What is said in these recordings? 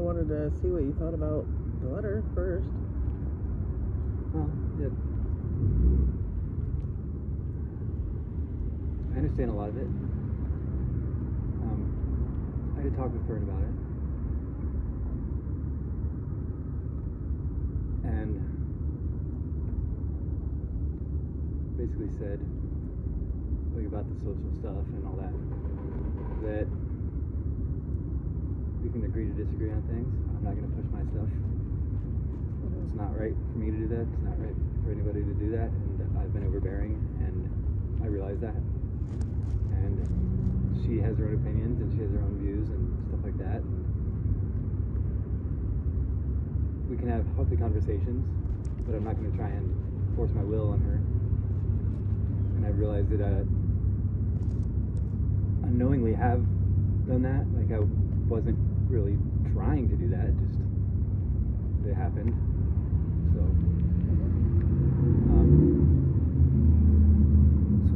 wanted to see what you thought about the letter first. Well, yeah. I understand a lot of it. I had to talk with Fern about it. And basically said, like, about the social stuff and all that, that we can agree to disagree on things. I'm not going to push my stuff. It's not right for me to do that. It's not right for anybody to do that. And I've been overbearing, and I realize that. And she has her own opinions, and she has her own views and stuff like that. And we can have healthy conversations, but I'm not going to try and force my will on her. And I realized that I unknowingly have done that. Like, I wasn't really trying to do that, just it happened. So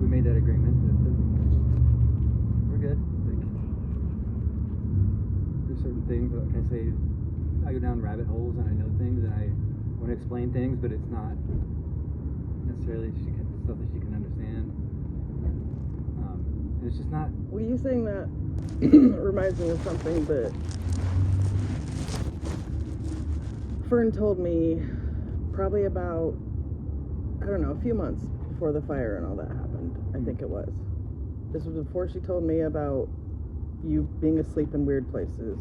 we made that agreement that we're good. Like, there's certain things, like I say, I go down rabbit holes and I know things and I want to explain things, but it's not necessarily stuff that she can understand. It's just not. Well, you saying that reminds me of something that Fern told me probably about, I don't know, a few months before the fire and all that happened. I think it was. This was before she told me about you being asleep in weird places.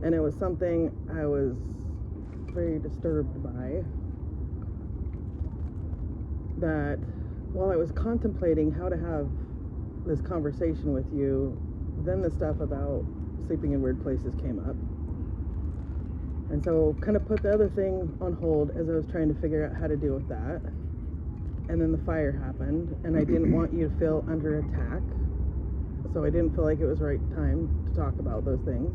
And it was something I was very disturbed by. That while I was contemplating how to have this conversation with you, then the stuff about sleeping in weird places came up. And so kind of put the other thing on hold as I was trying to figure out how to deal with that. And then the fire happened, and I didn't want you to feel under attack. So I didn't feel like it was the right time to talk about those things.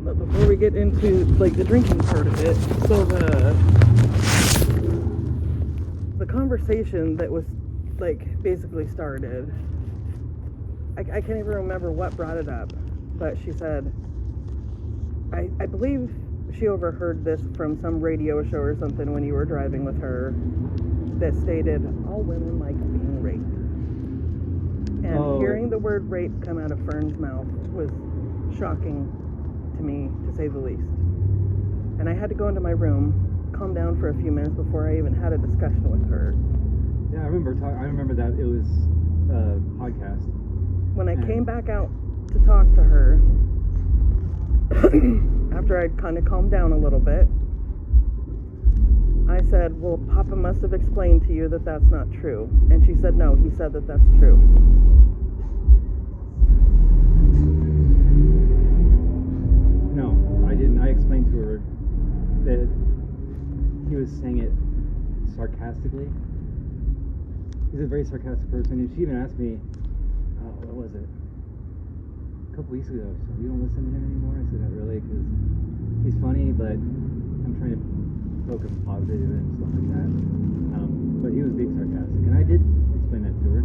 But before we get into like the drinking part of it, so the conversation that was like basically started, I can't even remember what brought it up, but she said, I believe she overheard this from some radio show or something when you were driving with her, that stated all women like being raped. And hearing the word rape come out of Fern's mouth was shocking to me, to say the least. And I had to go into my room, calm down for a few minutes before I even had a discussion with her. Yeah, I remember that it was a podcast. When I came back out to talk to her, after I'd kind of calmed down a little bit, I said, well, Papa must have explained to you that that's not true. And she said, no, he said that that's true. No, I didn't. I explained to her that he was saying it sarcastically. He's a very sarcastic person, and she even asked me, what was it? A couple weeks ago, so you don't listen to him anymore? I said, not really, because he's funny, but I'm trying to focus positive and stuff like that. But he was being sarcastic, and I did explain that to her.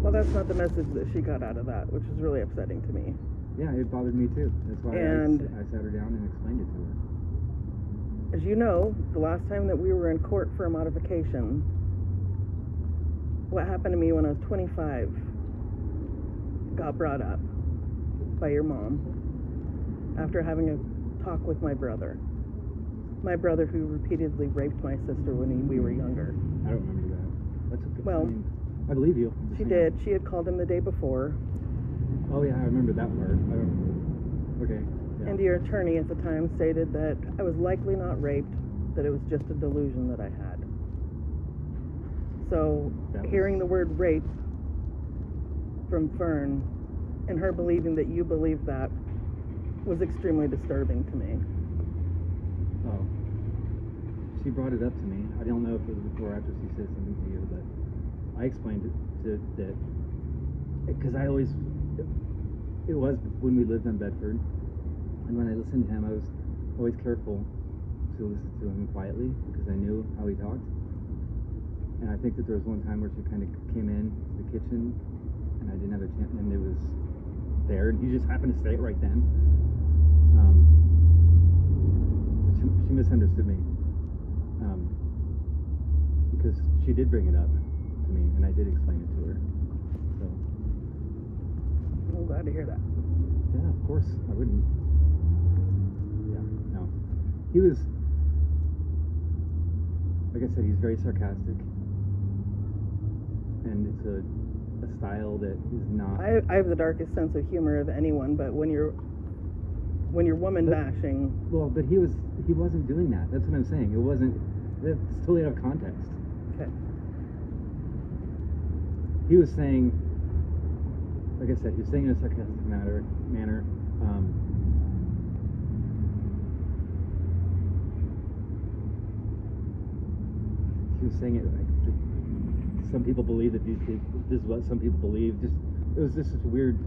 Well, that's not the message that she got out of that, which is really upsetting to me. Yeah, it bothered me too. That's why I sat her down and explained it to her. As you know, the last time that we were in court for a modification, what happened to me when I was 25 got brought up by your mom after having a talk with my brother. My brother who repeatedly raped my sister when we were younger. I don't remember that. That's okay. Well, I believe you. She did. She had called him the day before. Oh yeah, I remember that part. I remember. Okay. Yeah. And your attorney at the time stated that I was likely not raped, that it was just a delusion that I had. So, hearing the word rape from Fern and her believing that you believed that was extremely disturbing to me. Oh. She brought it up to me. I don't know if it was before or after she said something to you, but I explained it to that because it was when we lived in Bedford, and when I listened to him, I was always careful to listen to him quietly because I knew how he talked. And I think that there was one time where she kind of came in to the kitchen, and I didn't have a chance, and it was there, and he just happened to say it right then. She misunderstood me. Because she did bring it up to me, and I did explain it to her. So. I'm glad to hear that. Yeah, of course. I wouldn't. Yeah, no. He was, like I said, he's very sarcastic. And it's a style that is not. I have the darkest sense of humor of anyone, but when you're woman bashing. Well, but he wasn't doing that. That's what I'm saying. It's totally out of context. Okay. He was saying, like I said, he was saying in a sarcastic manner. He was saying it like some people believe that this is what some people believe. It was just this weird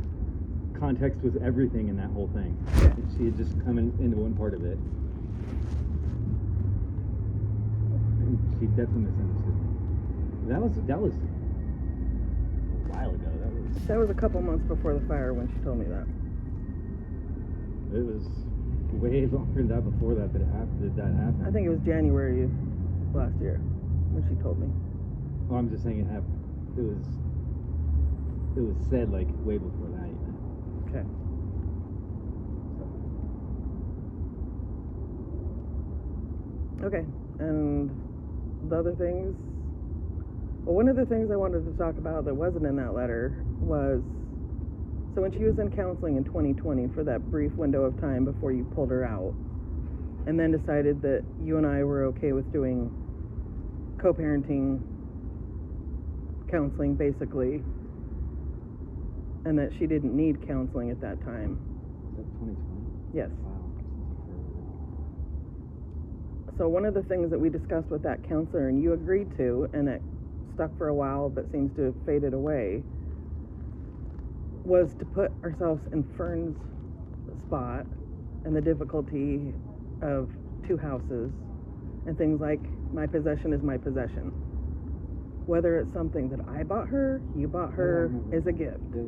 context with everything in that whole thing. She had just come into one part of it, and she definitely misunderstood me. That was a while ago. That was a couple months before the fire when she told me that. It was way longer than that before that it happened. Did that happen? I think it was January last year when she told me. Oh, I'm just saying it happened. It was said like way before that even. Okay. Okay, and the other things. Well, one of the things I wanted to talk about that wasn't in that letter was, so when she was in counseling in 2020 for that brief window of time before you pulled her out, and then decided that you and I were okay with doing co-parenting counseling, basically, and that she didn't need counseling at that time. Is that 2020? Yes. Wow. So one of the things that we discussed with that counselor, and you agreed to, and it stuck for a while but seems to have faded away, was to put ourselves in Fern's spot and the difficulty of two houses and things like my possession is my possession. Whether it's something that I bought her, you bought her, is a gift. Yeah.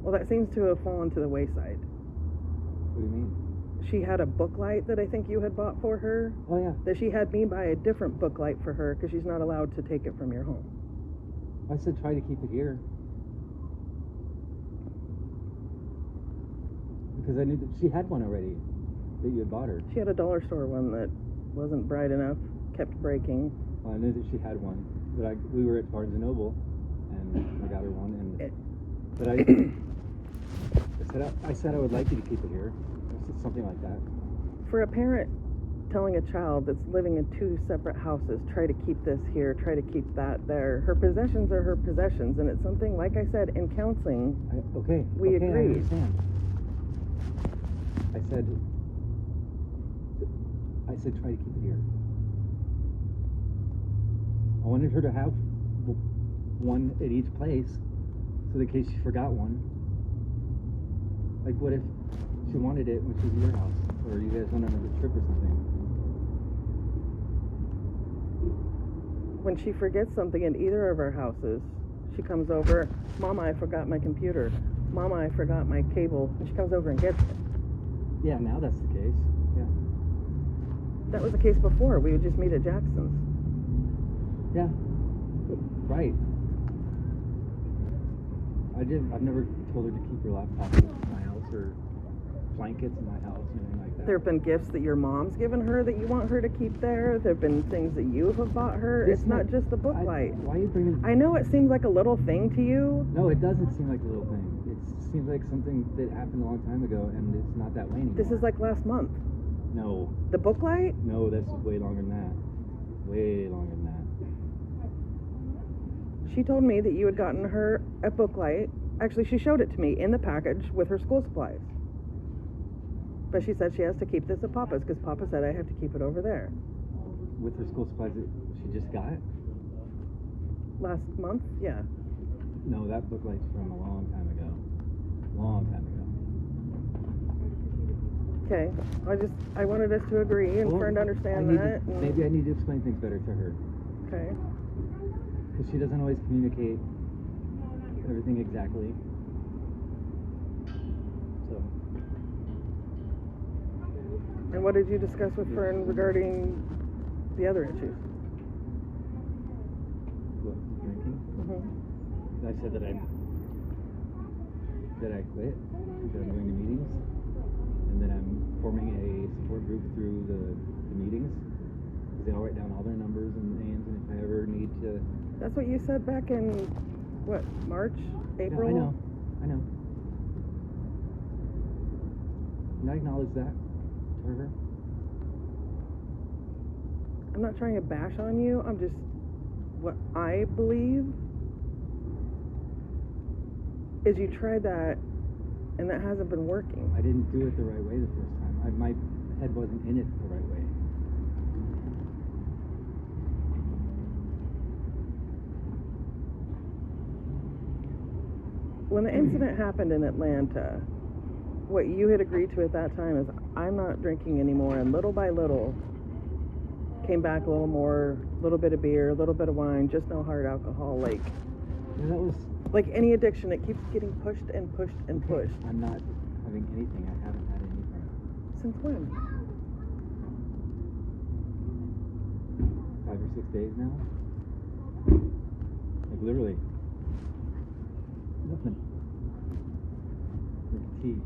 Well, that seems to have fallen to the wayside. What do you mean? She had a book light that I think you had bought for her. Oh yeah. That she had me buy a different book light for her because she's not allowed to take it from your home. I said try to keep it here. Because I knew that she had one already that you had bought her. She had a dollar store one that wasn't bright enough, kept breaking. Well, I knew that she had one. But we were at Barnes & Noble, and I got her one. But I said I would like you to keep it here. Something like that. For a parent telling a child that's living in two separate houses, try to keep this here, try to keep that there. Her possessions are her possessions, and it's something, like I said, in counseling, we agreed. I understand. I said try to keep it here. I wanted her to have one at each place, so in case she forgot one. Like, what if she wanted it when she was at your house, or you guys went on a trip or something? When she forgets something in either of our houses, she comes over, Mama, I forgot my computer. Mama, I forgot my cable. And she comes over and gets it. Yeah, now that's the case. Yeah. That was the case before. We would just meet at Jackson's. Yeah. Right. I've never told her to keep her laptop in my house or blankets in my house or anything like that. There have been gifts that your mom's given her that you want her to keep there. There have been things that you have bought her. It's not just the book light. Why are you bringing... I know it seems like a little thing to you. No, it doesn't seem like a little thing. It seems like something that happened a long time ago, and it's not that way anymore. This is like last month. No. The book light? No, that's way longer than that. Way longer than that. She told me that you had gotten her a book light. Actually, she showed it to me in the package with her school supplies. But she said she has to keep this at Papa's because Papa said I have to keep it over there. With her school supplies that she just got? Last month? Yeah. No, that book light's from a long time ago. Long time ago. Okay. I wanted us to agree and Fern to understand that. Maybe I need to explain things better to her. Okay. Because she doesn't always communicate everything exactly. what did you discuss with Fern regarding the other issues? What, drinking? Mm-hmm. I said that I quit, that I'm going to meetings, and that I'm forming a support group through the meetings. They all write down all their numbers and names, and if I ever need to... That's what you said back in, what, March? April? Yeah, I know. And I acknowledge that to her. I'm not trying to bash on you. I'm just, what I believe is you tried that and that hasn't been working. I didn't do it the right way the first time. My head wasn't in it the right way. When the incident happened in Atlanta, what you had agreed to at that time is, I'm not drinking anymore, and little by little came back a little more, a little bit of beer, a little bit of wine, just no hard alcohol. Like, Yeah, that was... like any addiction, it keeps getting pushed and pushed and pushed. I'm not having anything. I haven't had anything. Since when? 5 or 6 days now. Like literally. Nothing. Like tea.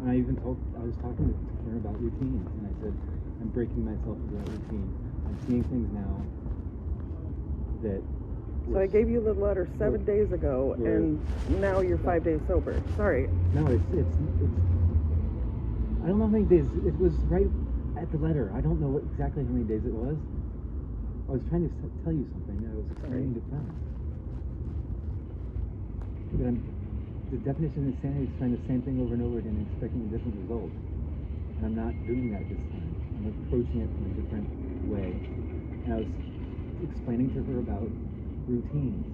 And I even I was talking to her about routines, and I said, I'm breaking myself into that routine. I'm seeing things now that... So I gave you the letter 7 days ago, and now you're 5 days sober. Sorry. No, it's I don't know how many days. It was right at the letter. I don't know exactly how many days it was. I was trying to tell you something that I was explaining to Fern. But the definition of insanity is trying the same thing over and over again and expecting a different result. And I'm not doing that this time. I'm approaching it from a different way. And I was explaining to her about routines.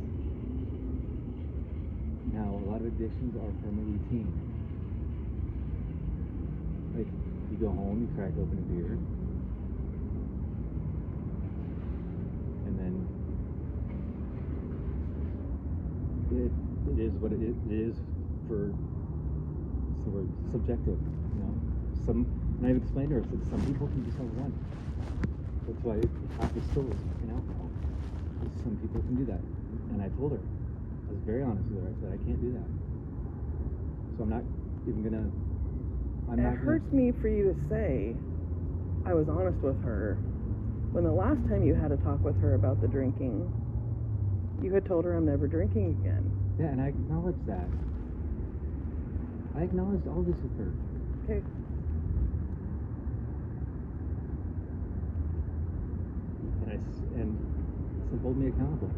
Now, a lot of addictions are from a routine. Like, you go home, you crack open a beer, and then it is what it is for, what's the word, subjective, you know. And I've explained to her, I said, some people can just have one. That's why half the still is fucking alcohol. Some people can do that. And I told her, I was very honest with her, I said, I can't do that. So I'm not even gonna, It hurts me for you to say I was honest with her when the last time you had a talk with her about the drinking, you had told her I'm never drinking again. Yeah, and I acknowledge that. I acknowledged all this with her. Okay. And said, hold me accountable.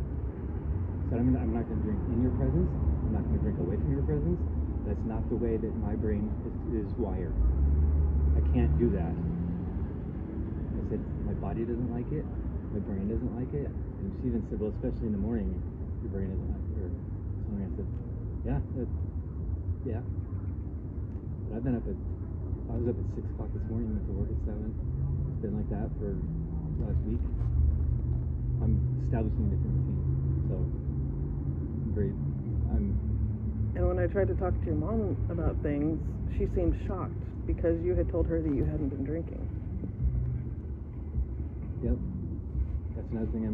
Said, I'm not going to drink in your presence. I'm not going to drink away from your presence. That's not the way that my brain is wired. I can't do that. I said, my body doesn't like it. My brain doesn't like it. And she even said, well, especially in the morning, your brain doesn't like it. Or something. I said, yeah. But I was up at 6 o'clock this morning, went to work at 7. It's been like that for the last week. I'm establishing a different routine. So, And when I tried to talk to your mom about things, she seemed shocked because you had told her that you hadn't been drinking. Yep. That's another thing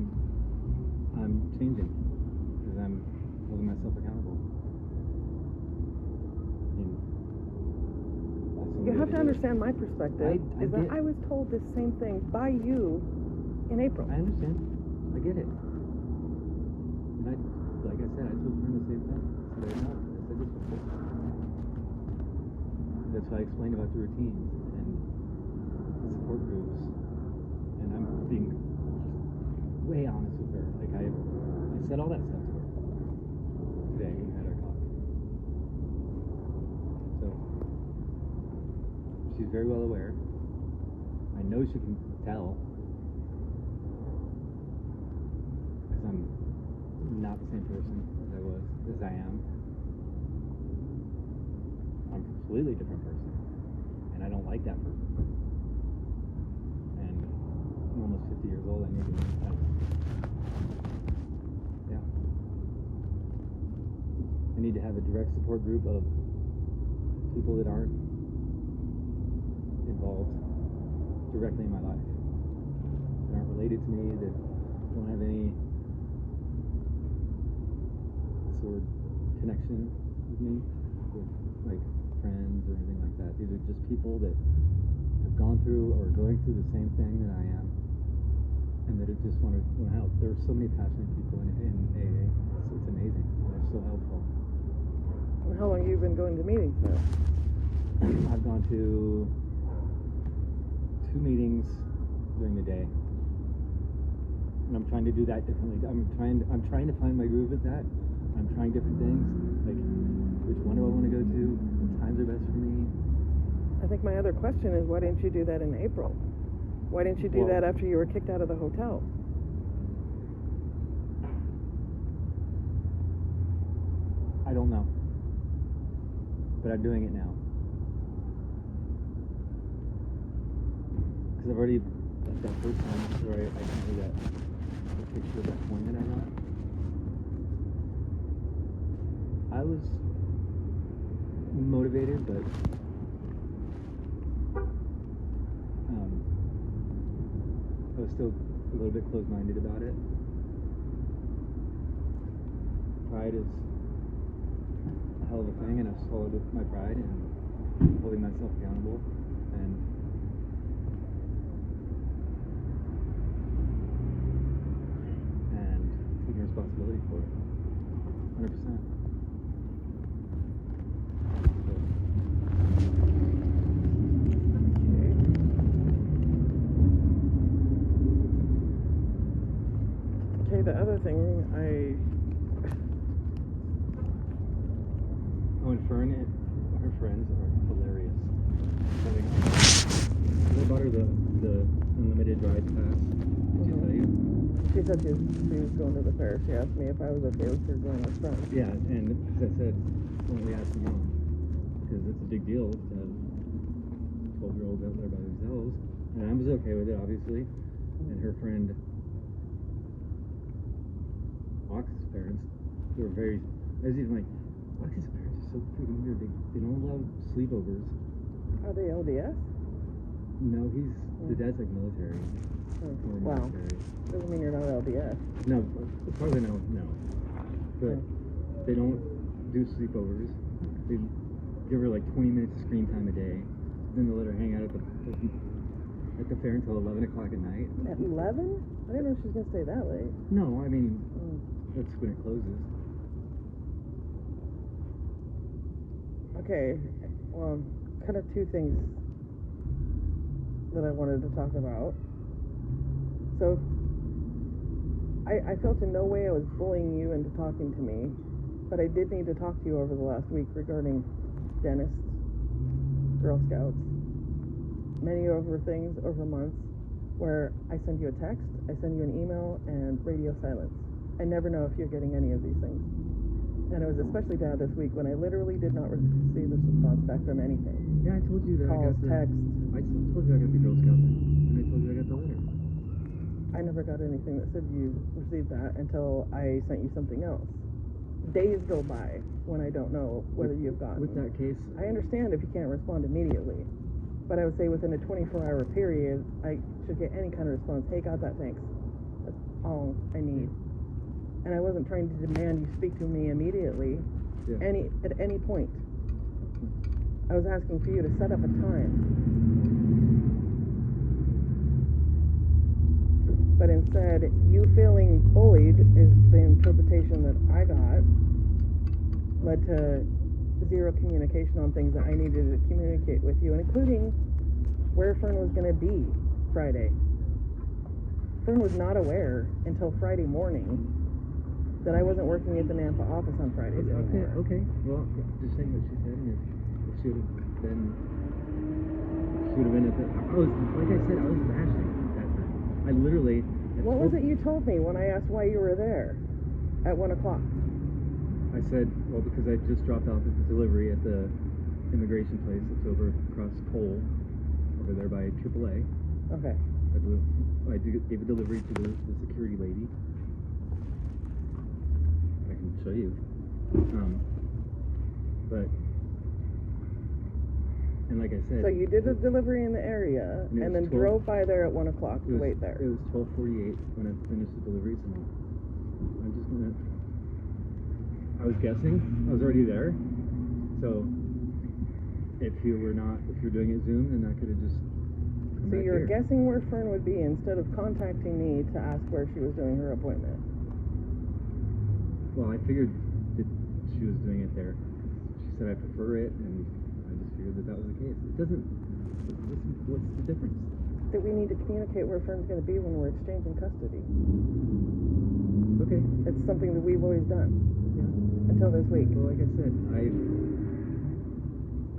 I'm changing, because I'm holding myself accountable. You have to understand my perspective, I was told the same thing by you in April. I understand. I get it. And like I said, I told her the same thing. I said, I know. I said this before. That's why I explained about the routines and the support groups. And I'm being way honest with her. Like I said all that stuff to her today at our talk. So she's very well aware. I know she can tell. Because I'm not the same person as I am. I'm a completely different person. And I don't like that person. And I'm almost 50 years old. I need to learn that. Yeah. I need to have a direct support group of people that aren't involved directly in my life. That aren't related to me, that don't have any sort of connection with me, with like friends or anything like that. These are just people that have gone through or are going through the same thing that I am, and that just want to help. There are so many passionate people in AA. It's amazing. They're so helpful. And how long have you been going to meetings now? I've gone to 2 meetings during the day, and I'm trying to do that differently. I'm trying to find my groove with that. I'm trying different things, like which one do I want to go to? What times are best for me? I think my other question is, why didn't you do that in April? Why didn't you do that after you were kicked out of the hotel? I don't know, but I'm doing it now. Because I've already, that first time where I sent you that picture of that coin that I got, I was motivated, but I was still a little bit closed-minded about it. Pride is a hell of a thing, and I've swallowed my pride and holding myself accountable and taking responsibility for it, 100%. Okay, the other thing, Oh, and Fern and her friends are hilarious. I bought her the unlimited ride pass. Did she tell you? she said she was going to the fair. She asked me if I was okay with her going with friends. Yeah, and because I said, why don't we ask Mom? Because it's a big deal to have 12-year-olds out there by themselves. And I was okay with it, obviously. And her friend, Ox's parents, they were very, I was even like, Ox's parents are so freaking weird. They don't allow sleepovers. Are they LDS? No, the dad's like military. Or Wow. military. Doesn't mean you're not LDS. No, as far as I know, no. But they don't do sleepovers. They give her like 20 minutes of screen time a day. Then they'll let her hang out at the fair until 11 o'clock at night. At 11? I didn't know she was going to stay that late. No, I mean, that's when it closes. Okay, well, kind of two things that I wanted to talk about. So, I felt in no way I was bullying you into talking to me, but I did need to talk to you over the last week regarding dentists, Girl Scouts, many over things over months where I send you a text, I send you an email, and radio silence. I never know if you're getting any of these things. And it was especially bad this week when I literally did not receive a response back from anything. Yeah, I told you that Calls, I got the text. I told you I got the Girl Scout thing, and I told you I got the letter. I never got anything that said you received that until I sent you something else. Days go by when I don't know whether you've gotten. With that case, I understand if you can't respond immediately, but I would say within a 24-hour period, I should get any kind of response. Hey, got that, thanks. That's all I need. And I wasn't trying to demand you speak to me immediately, at any point. I was asking for you to set up a time. But instead, you feeling bullied is the interpretation that I got, led to zero communication on things that I needed to communicate with you, including where Fern was going to be Friday. Fern was not aware until Friday morning that I wasn't working at the Nampa office on Fridays anymore. Okay. Well, just saying what she said, and it should have been at the. I was, like I said, I was bashing that time. I literally. What was it you told me when I asked why you were there at 1 o'clock? I said, well, because I just dropped off at the delivery at the immigration place that's over across Cole, over there by AAA. Okay. I gave a delivery to the security lady. I can show you. But And like I said, So you did a delivery in the area And it and was then 12 drove by there at 1 o'clock it to was, wait there. It was 12:48 when I finished the delivery, so I'm just gonna. I was guessing. I was already there, so if you were doing it Zoom, then I could have just come So back you're here. guessing where Fern would be instead of contacting me to ask where she was doing her appointment. Well, I figured that she was doing it there. She said I prefer it, and I just figured that was the case. It doesn't. What's the difference? That we need to communicate where Fern's going to be when we're exchanging custody. Okay. It's something that we've always done Yeah. until this week. Well, like I said,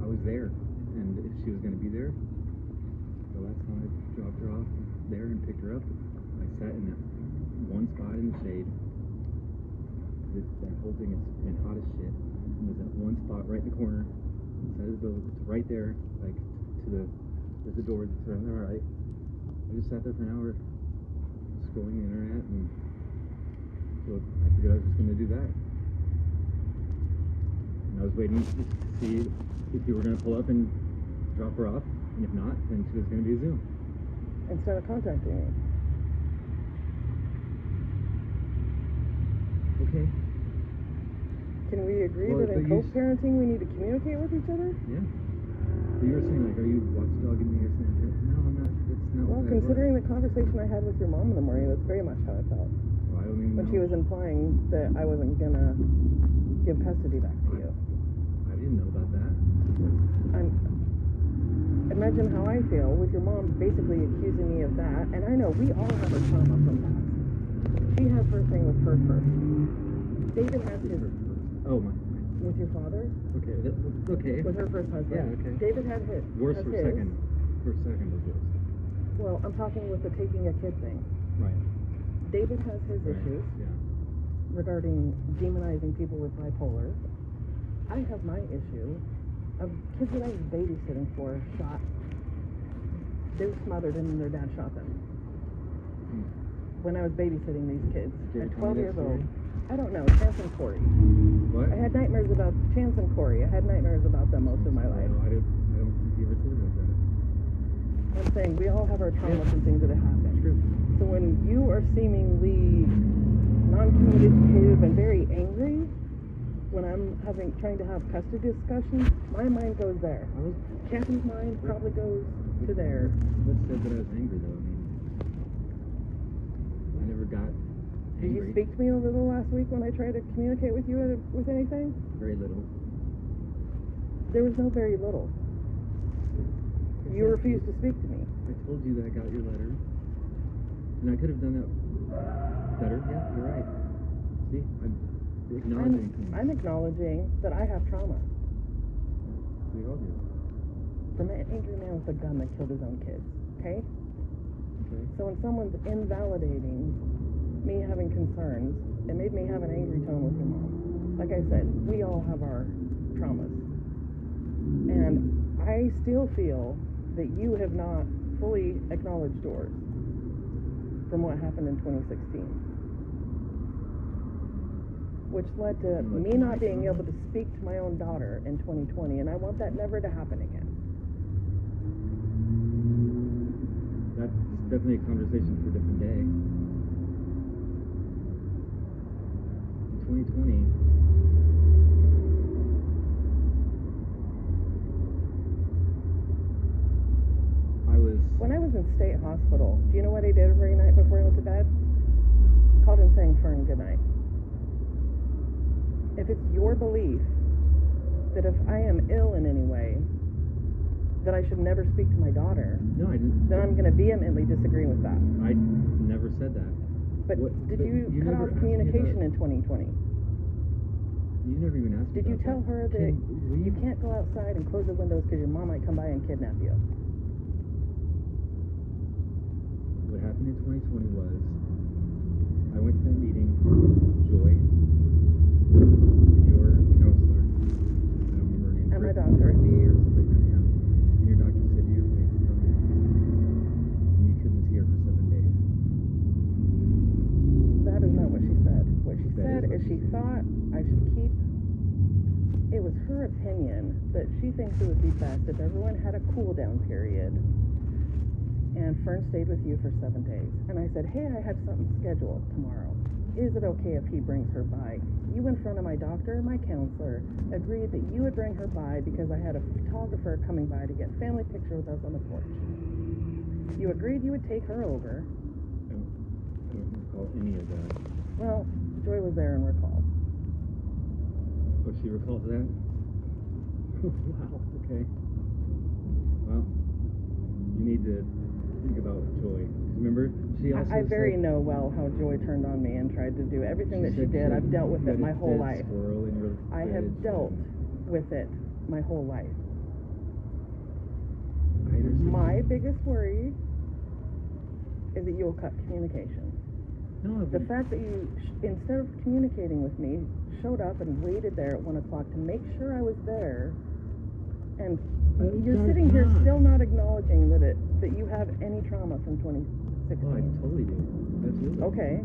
I was there, and if she was going to be there, the last time I dropped her off there and picked her up, I sat in that one spot in the shade. That whole thing is been hot as shit. And there's that one spot right in the corner, inside the building. It's right there, like there's a door that's right on the right. I just sat there for an hour, scrolling the internet, and so I figured I was just going to do that. And I was waiting to see if you were going to pull up and drop her off, and if not, then she was going to be a Zoom. Instead of contacting me. Okay. Can we agree Well, that in but you co-parenting we need to communicate with each other? Yeah. But you were saying, like, are you watchdogging me or something? No, I'm not. That's not Well, what that considering was. the conversation I had with your mom in the morning, that's very much how I felt. Well, I don't even When know. she was implying that I wasn't going to give custody back to you. I didn't know about that. Imagine how I feel with your mom basically accusing me of that. And I know we all have our trauma from that. She has her thing with her first. David has his Oh, my. with your father, Okay. Okay. with her first husband. Yeah, okay. David had his. Worse has for his. second. For second was worse. Well, I'm talking with the taking a kid thing. Right. David has his Right. issues Yeah. regarding demonizing people with bipolar. I have my issue of kids that I was babysitting for shot. They were smothered and their dad shot them. When I was babysitting these kids Did at you 12 tell me that years old. story? I don't know, Chance and Corey. What? I had nightmares about Chance and Corey. I had nightmares about them most of my life. No, I don't think you ever told me about that. I'm saying we all have our traumas Yeah. and things that have happened. True. So when you are seemingly non-communicative and very angry, when I'm trying to have custody discussions, my mind goes there. I was. Kathy's mind probably goes to there. What said that I was angry though? I never got Did angry. you speak to me over the last week when I tried to communicate with you with anything? Very little. There was no very little. You refused to speak to me. I told you that I got your letter, and I could have done that better. Yeah, you're right. See, I'm acknowledging things. I'm acknowledging that I have trauma We all do. from an angry man with a gun that killed his own kids. Okay? Okay. So when someone's invalidating me having concerns, it made me have an angry tone with your mom. Like I said, we all have our traumas. And I still feel that you have not fully acknowledged yours from what happened in 2016. Which led to me not being able to speak to my own daughter in 2020, and I want that never to happen again. That's definitely a conversation for a different day. In 2020, I was. When I was in state hospital, do you know what I did every night before I went to bed? Called in saying, Fern, good night. If it's your belief that if I am ill in any way, that I should never speak to my daughter, No, I didn't. then I'm going to vehemently disagree with that. I never said that. But did you cut never off asked me communication about- in 2020? You never even asked me Did you about tell that. her that Can we- you can't go outside and close the windows because your mom might come by and kidnap you? What happened in 2020 was I went to that meeting, Joy, with your counselor. I don't remember her name. And my doctor. Brittany or something like that, yeah. And your doctor said to your face, "Come in." And you couldn't see her for 7 days. That is not what she said. What she That said is what is she she said. thought I should keep it was her opinion that she thinks it would be best if everyone had a cool down period and Fern stayed with you for 7 days. And I said, hey, I have something scheduled tomorrow. Is it okay if he brings her by? You, in front of my doctor, my counselor, agreed that you would bring her by because I had a photographer coming by to get family picture with us on the porch. You agreed you would take her over. I don't recall any of that. Well, Joy was there and recalled. Oh, she recalls that? Wow, okay. Well, you need to think about Joy. Remember, she also I very said, know well how Joy turned on me and tried to do everything that she said did. I've dealt with you it had my a whole dead life. Squirrel in your I have fridge dealt and- with it my whole life. I understand. My biggest worry is that you'll cut communication. No, The fact that you, instead of communicating with me, showed up and waited there at 1 o'clock to make sure I was there, and you're that's sitting here not. still not acknowledging that you have any trauma from 2016. Oh, I totally do. Absolutely. Okay.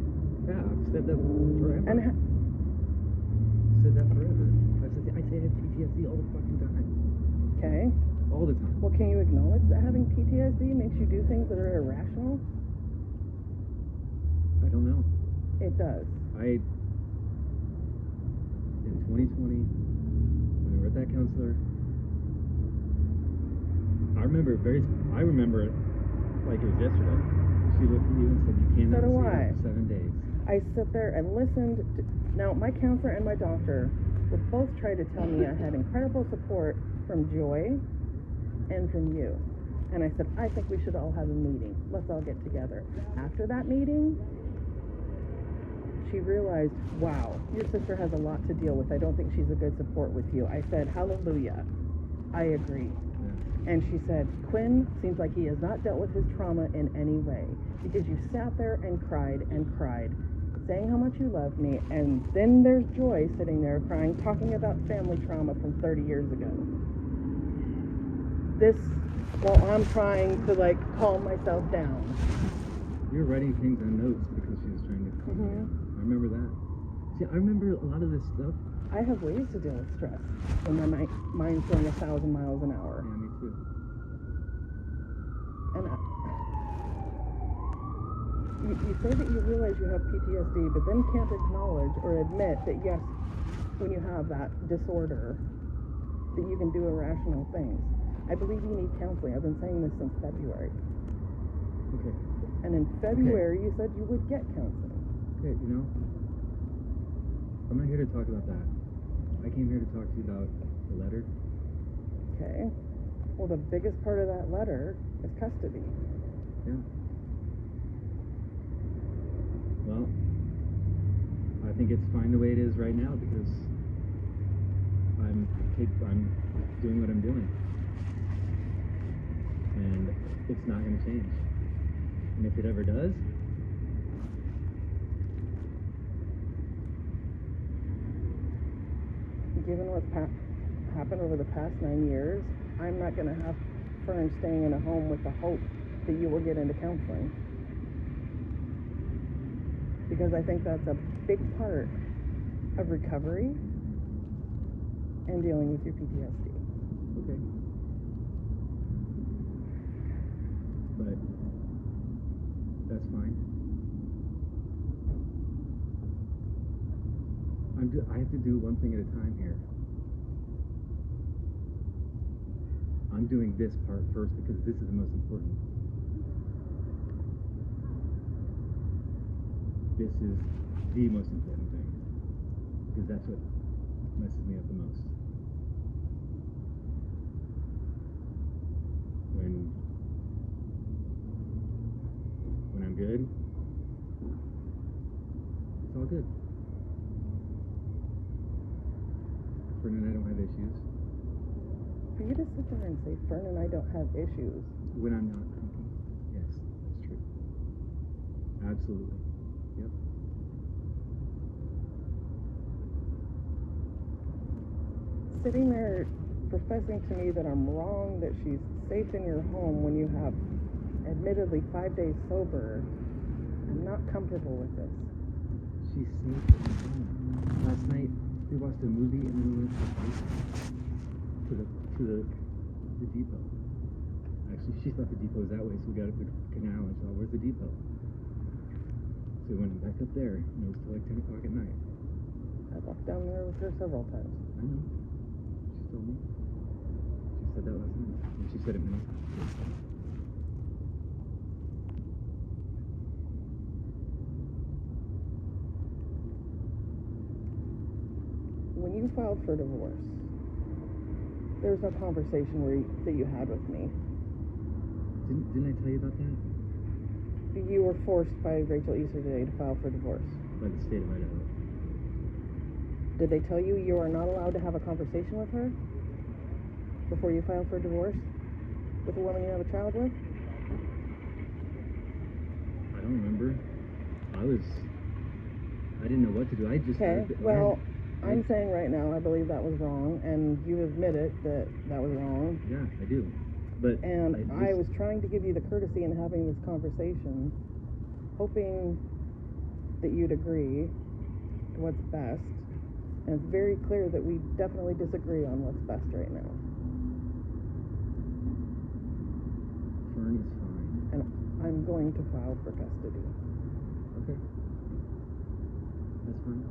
Yeah, I've said that forever. And I've said that forever. I say I have PTSD all the fucking time. okay. All the time. Well, can you acknowledge that having PTSD makes you do things that are irrational? I don't know. It does. In 2020, when we were at that counselor, I remember it like it was yesterday. She looked at you and said, you cannot So do see I. her for 7 days. I sit there and listened to, now my counselor and my doctor would both try to tell me I had incredible support from Joy and from you. And I said, I think we should all have a meeting. Let's all get together. After that meeting, she realized, wow, your sister has a lot to deal with. I don't think she's a good support with you. I said, hallelujah. I agree. Yeah. And she said, Quinn seems like he has not dealt with his trauma in any way because you sat there and cried, saying how much you love me, and then there's Joy sitting there crying, talking about family trauma from 30 years ago. This, while I'm trying to like calm myself down. You were writing things on notes because she was trying to calm me down. I remember that. See, I remember a lot of this stuff. I have ways to deal with stress when my mind's going 1,000 miles an hour. Yeah, me too. And you say that you realize you have PTSD, but then can't acknowledge or admit that yes, when you have that disorder, that you can do irrational things. I believe you need counseling. I've been saying this since February. Okay. And in February, you said you would get counseling. Okay, you know, I'm not here to talk about that. I came here to talk to you about the letter. Okay. Well, the biggest part of that letter is custody. Yeah. Well, I think it's fine the way it is right now because I'm doing what I'm doing. And it's not going to change. And if it ever does, Given what's happened over the past 9 years, I'm not going to have Fern staying in a home with the hope that you will get into counseling. Because I think that's a big part of recovery and dealing with your PTSD. okay. But that's fine. I have to do one thing at a time here. I'm doing this part first because this is the most important. This is the most important thing because that's what messes me up the most. When I'm good, it's all good. Fern and I don't have issues. For you to sit there and say Fern and I don't have issues. When I'm not drinking. Yes, that's true. Absolutely. Yep. Sitting there professing to me that I'm wrong, that she's safe in your home when you have admittedly 5 days sober, I'm not comfortable with this. She's safe at home. Last night, We watched a movie and then we went to the depot. Actually, she thought the depot was that way, so we got up to the canal and saw, where's the depot? So we went back up there, and it was till like 10 o'clock at night. I walked down there with her several times. I know. She told me. She said that last night. And she said it many times. When you filed for divorce, there was no conversation that you had with me. Didn't I tell you about that? You were forced by Rachel Easterday to file for divorce. By the state of Idaho. Did they tell you you are not allowed to have a conversation with her before you file for divorce with a woman you have a child with? I don't remember. I didn't know what to do. I just Okay, well, I'm saying right now I believe that was wrong, and you admit it that was wrong. Yeah, I do. But And I was trying to give you the courtesy in having this conversation, hoping that you'd agree to what's best. And it's very clear that we definitely disagree on what's best right now. Fern is fine. And I'm going to file for custody. Okay. That's fine.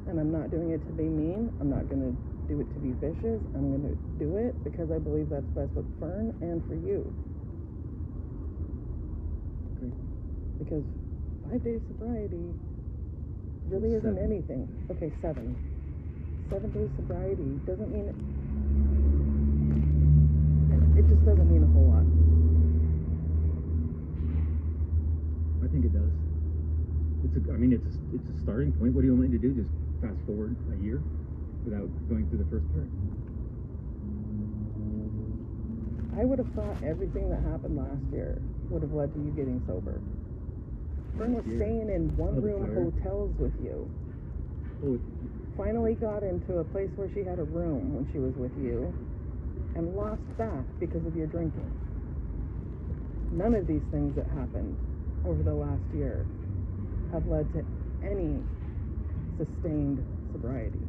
And I'm not doing it to be mean. I'm not going to do it to be vicious. I'm going to do it because I believe that's best for Fern and for you. Okay. Because 5 days sobriety really isn't 7. anything. Okay, 7. 7 days sobriety doesn't mean it just doesn't mean a whole lot. I think it does. It's a starting point. What do you want me to do? Just fast forward a year without going through the first part? I would have thought everything that happened last year would have led to you getting sober. Fern was staying in one-room hotels with you. Oh, Finally got into a place where she had a room when she was with you, and lost that because of your drinking. None of these things that happened over the last year have led to any sustained sobriety.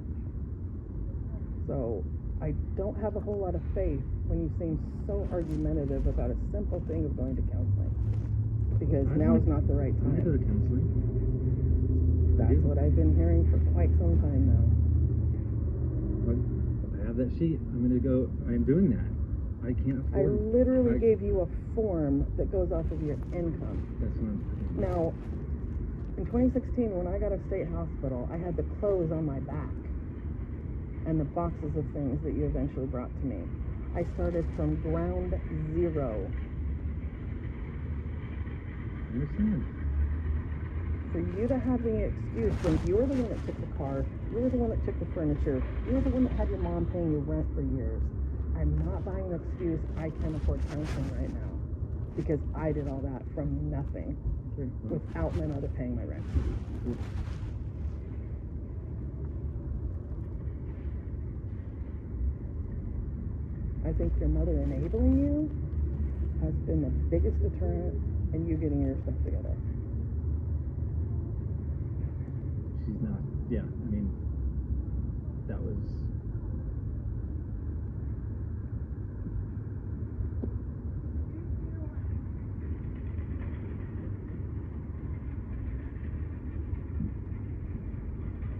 So I don't have a whole lot of faith when you seem so argumentative about a simple thing of going to counseling. Because now is not the right I'm time. going to go to counseling. That's what I've been hearing for quite some time now. I have that sheet. I'm going to go. I'm doing that. I can't I afford. literally gave you a form that goes off of your income. That's what I'm doing. Now, in 2016, when I got a state hospital, I had the clothes on my back and the boxes of things that you eventually brought to me. I started from ground zero. I understand. For you to have the excuse when you were the one that took the car, you were the one that took the furniture, you were the one that had your mom paying your rent for years. I'm not buying the excuse I can't afford counseling right now because I did all that from nothing Okay. Well, without my mother paying my rent. cool. I think your mother enabling you has been the biggest deterrent in you getting your stuff together. She's not. Yeah. I mean, that was.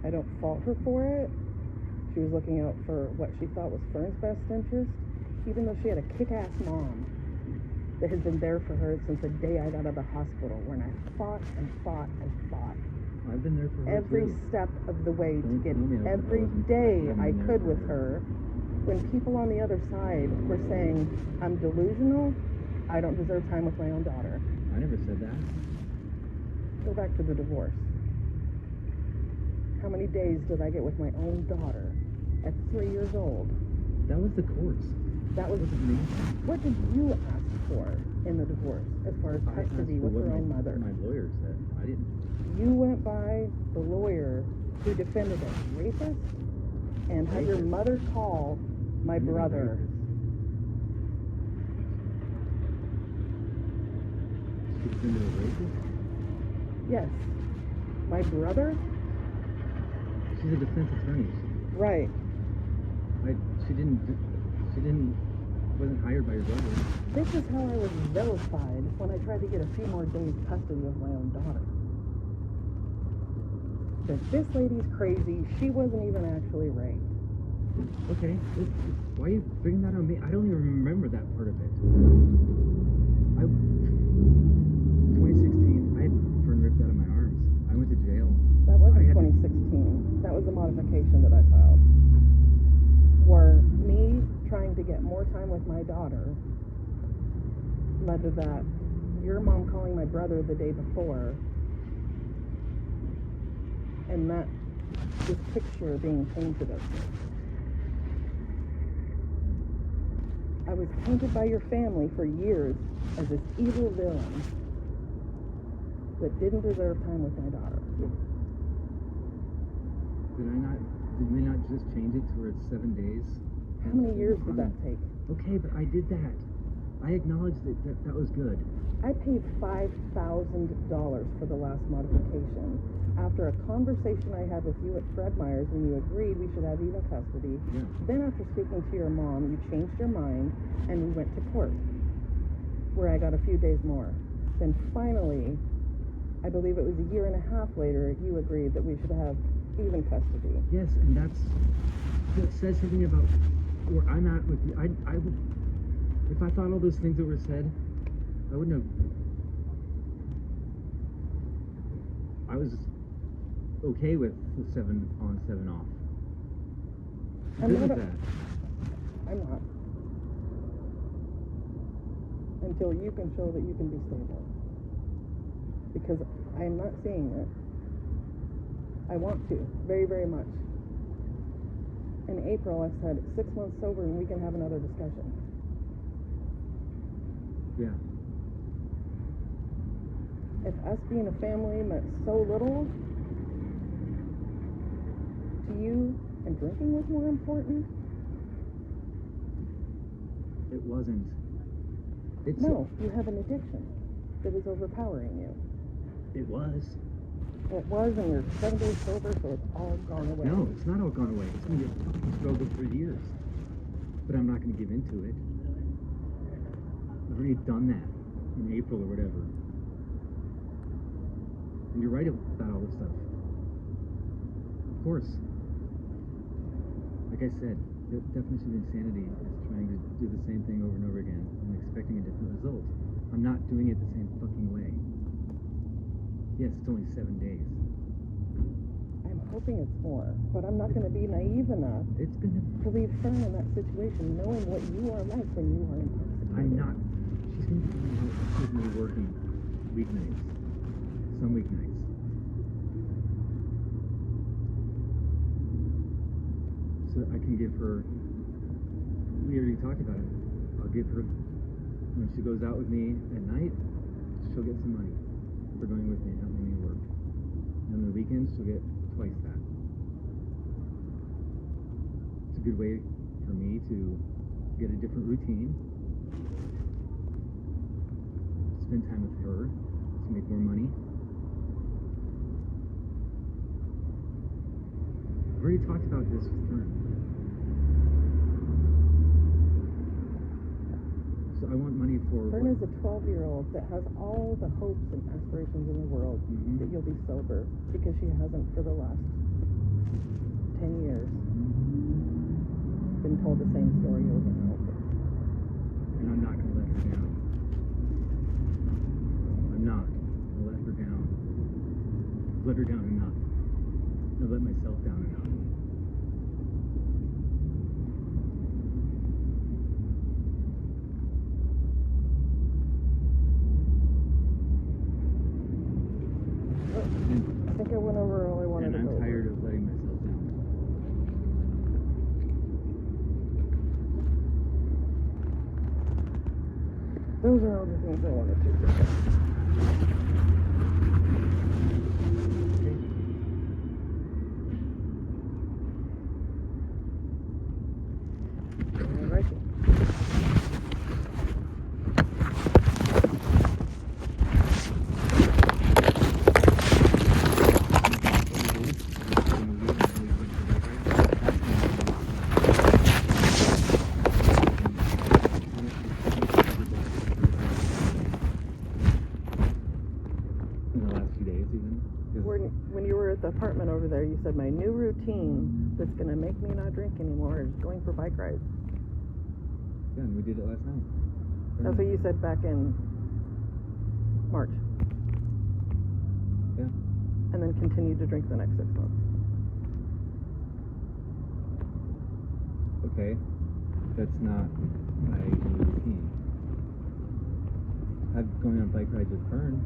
I don't fault her for it. She was looking out for what she thought was Fern's best interest, even though she had a kick-ass mom that has been there for her since the day I got out of the hospital, when I fought and fought and fought I've been there for her every too. step of the way to Don't get tell me I every wasn't- day I've been I there could for with her. When people on the other side were saying, I'm delusional, I don't deserve time with my own daughter. I never said that. Go back to the divorce. How many days did I get with my own daughter at 3 years old? That was the courts. That was, Wasn't me. what did you ask for in the divorce as far as I asked custody for with what her own mother? my lawyer said. I didn't. You went by the lawyer who defended a rapist and had your Rapist? mother call my I'm not a brother. rapist. She's been to a rapist? Yes. My brother? She's a defense attorney. Right. She wasn't hired by your brother. This is how I was vilified when I tried to get a few more days custody of my own daughter. That this lady's crazy, she wasn't even actually raped. Okay, why are you bringing that on me? I don't even remember that part of it. 2016, I had Fern ripped out of my arms. I went to jail. That wasn't I had to- 2016. That was the modification that I filed. Where me trying to get more time with my daughter led to that. Your mom calling my brother the day before, and that this picture being painted of me. I was painted by your family for years as this evil villain that didn't deserve time with my daughter. Did we not just change it to where it's 7 days? How many years did that take? Okay, but I did that. I acknowledged that was good. I paid $5,000 for the last modification after a conversation I had with you at Fred Meyer's when you agreed we should have even custody. Yeah. Then after speaking to your mom, you changed your mind and we went to court where I got a few days more. Then finally, I believe it was a year and a half later, you agreed that we should have even custody. Yes, and that says something about where I'm at with you. I would, if I thought all those things that were said, I wouldn't have. I was okay with the 7 on, 7 off. I'm Good with not that. I'm not. Until you can show that you can be stable. Because I am not seeing it. I want to, very, very much. In April, I said 6 months sober and we can have another discussion. Yeah. If us being a family meant so little to you and drinking was more important, It wasn't. It's no, you have an addiction that is overpowering you. It was. It was, and you're 7 days sober, so it's all gone away. No, it's not all gone away. It's gonna be a fucking struggle for years. But I'm not gonna give into it. I've already done that in April or whatever. And you're right about all this stuff. Of course. Like I said, the definition of insanity is trying to do the same thing over and over again and expecting a different result. I'm not doing it the same fucking way. Yes, it's only 7 days. I'm hoping it's more, but I'm not going to be naive enough It's been to leave Fern in that situation, knowing what you are like when you are intoxicated. I'm not. She's gonna be coming out with me working weeknights. Some weeknights. So that I can give her. We already talked about it. I'll give her when she goes out with me at night. She'll get some money for going with me and helping me work. And on the weekends, she'll get twice that. It's a good way for me to get a different routine. Spend time with her to make more money. I've already talked about this with Fern. So I want money for. Fern is a 12-year-old that has all the hopes and aspirations in the world Mhm. that you'll be sober, because she hasn't for the last 10 years. Been told the same story over and over. And I'm not going to let her down. I'm not going to let her down. I've let her down enough. I've let myself down enough. I think I went over all I wanted And to I'm go over. tired of letting myself down. Those are all the things I wanted to discuss. Alrighty. 2 days even. 'Cause- When you were at the apartment over there, you said my new routine that's going to make me not drink anymore is going for bike rides. Yeah, and we did it last night. That's what you said back in March. Yeah. And then continued to drink the next 6 months. Okay, that's not my new routine. I'm going on bike rides with Fern.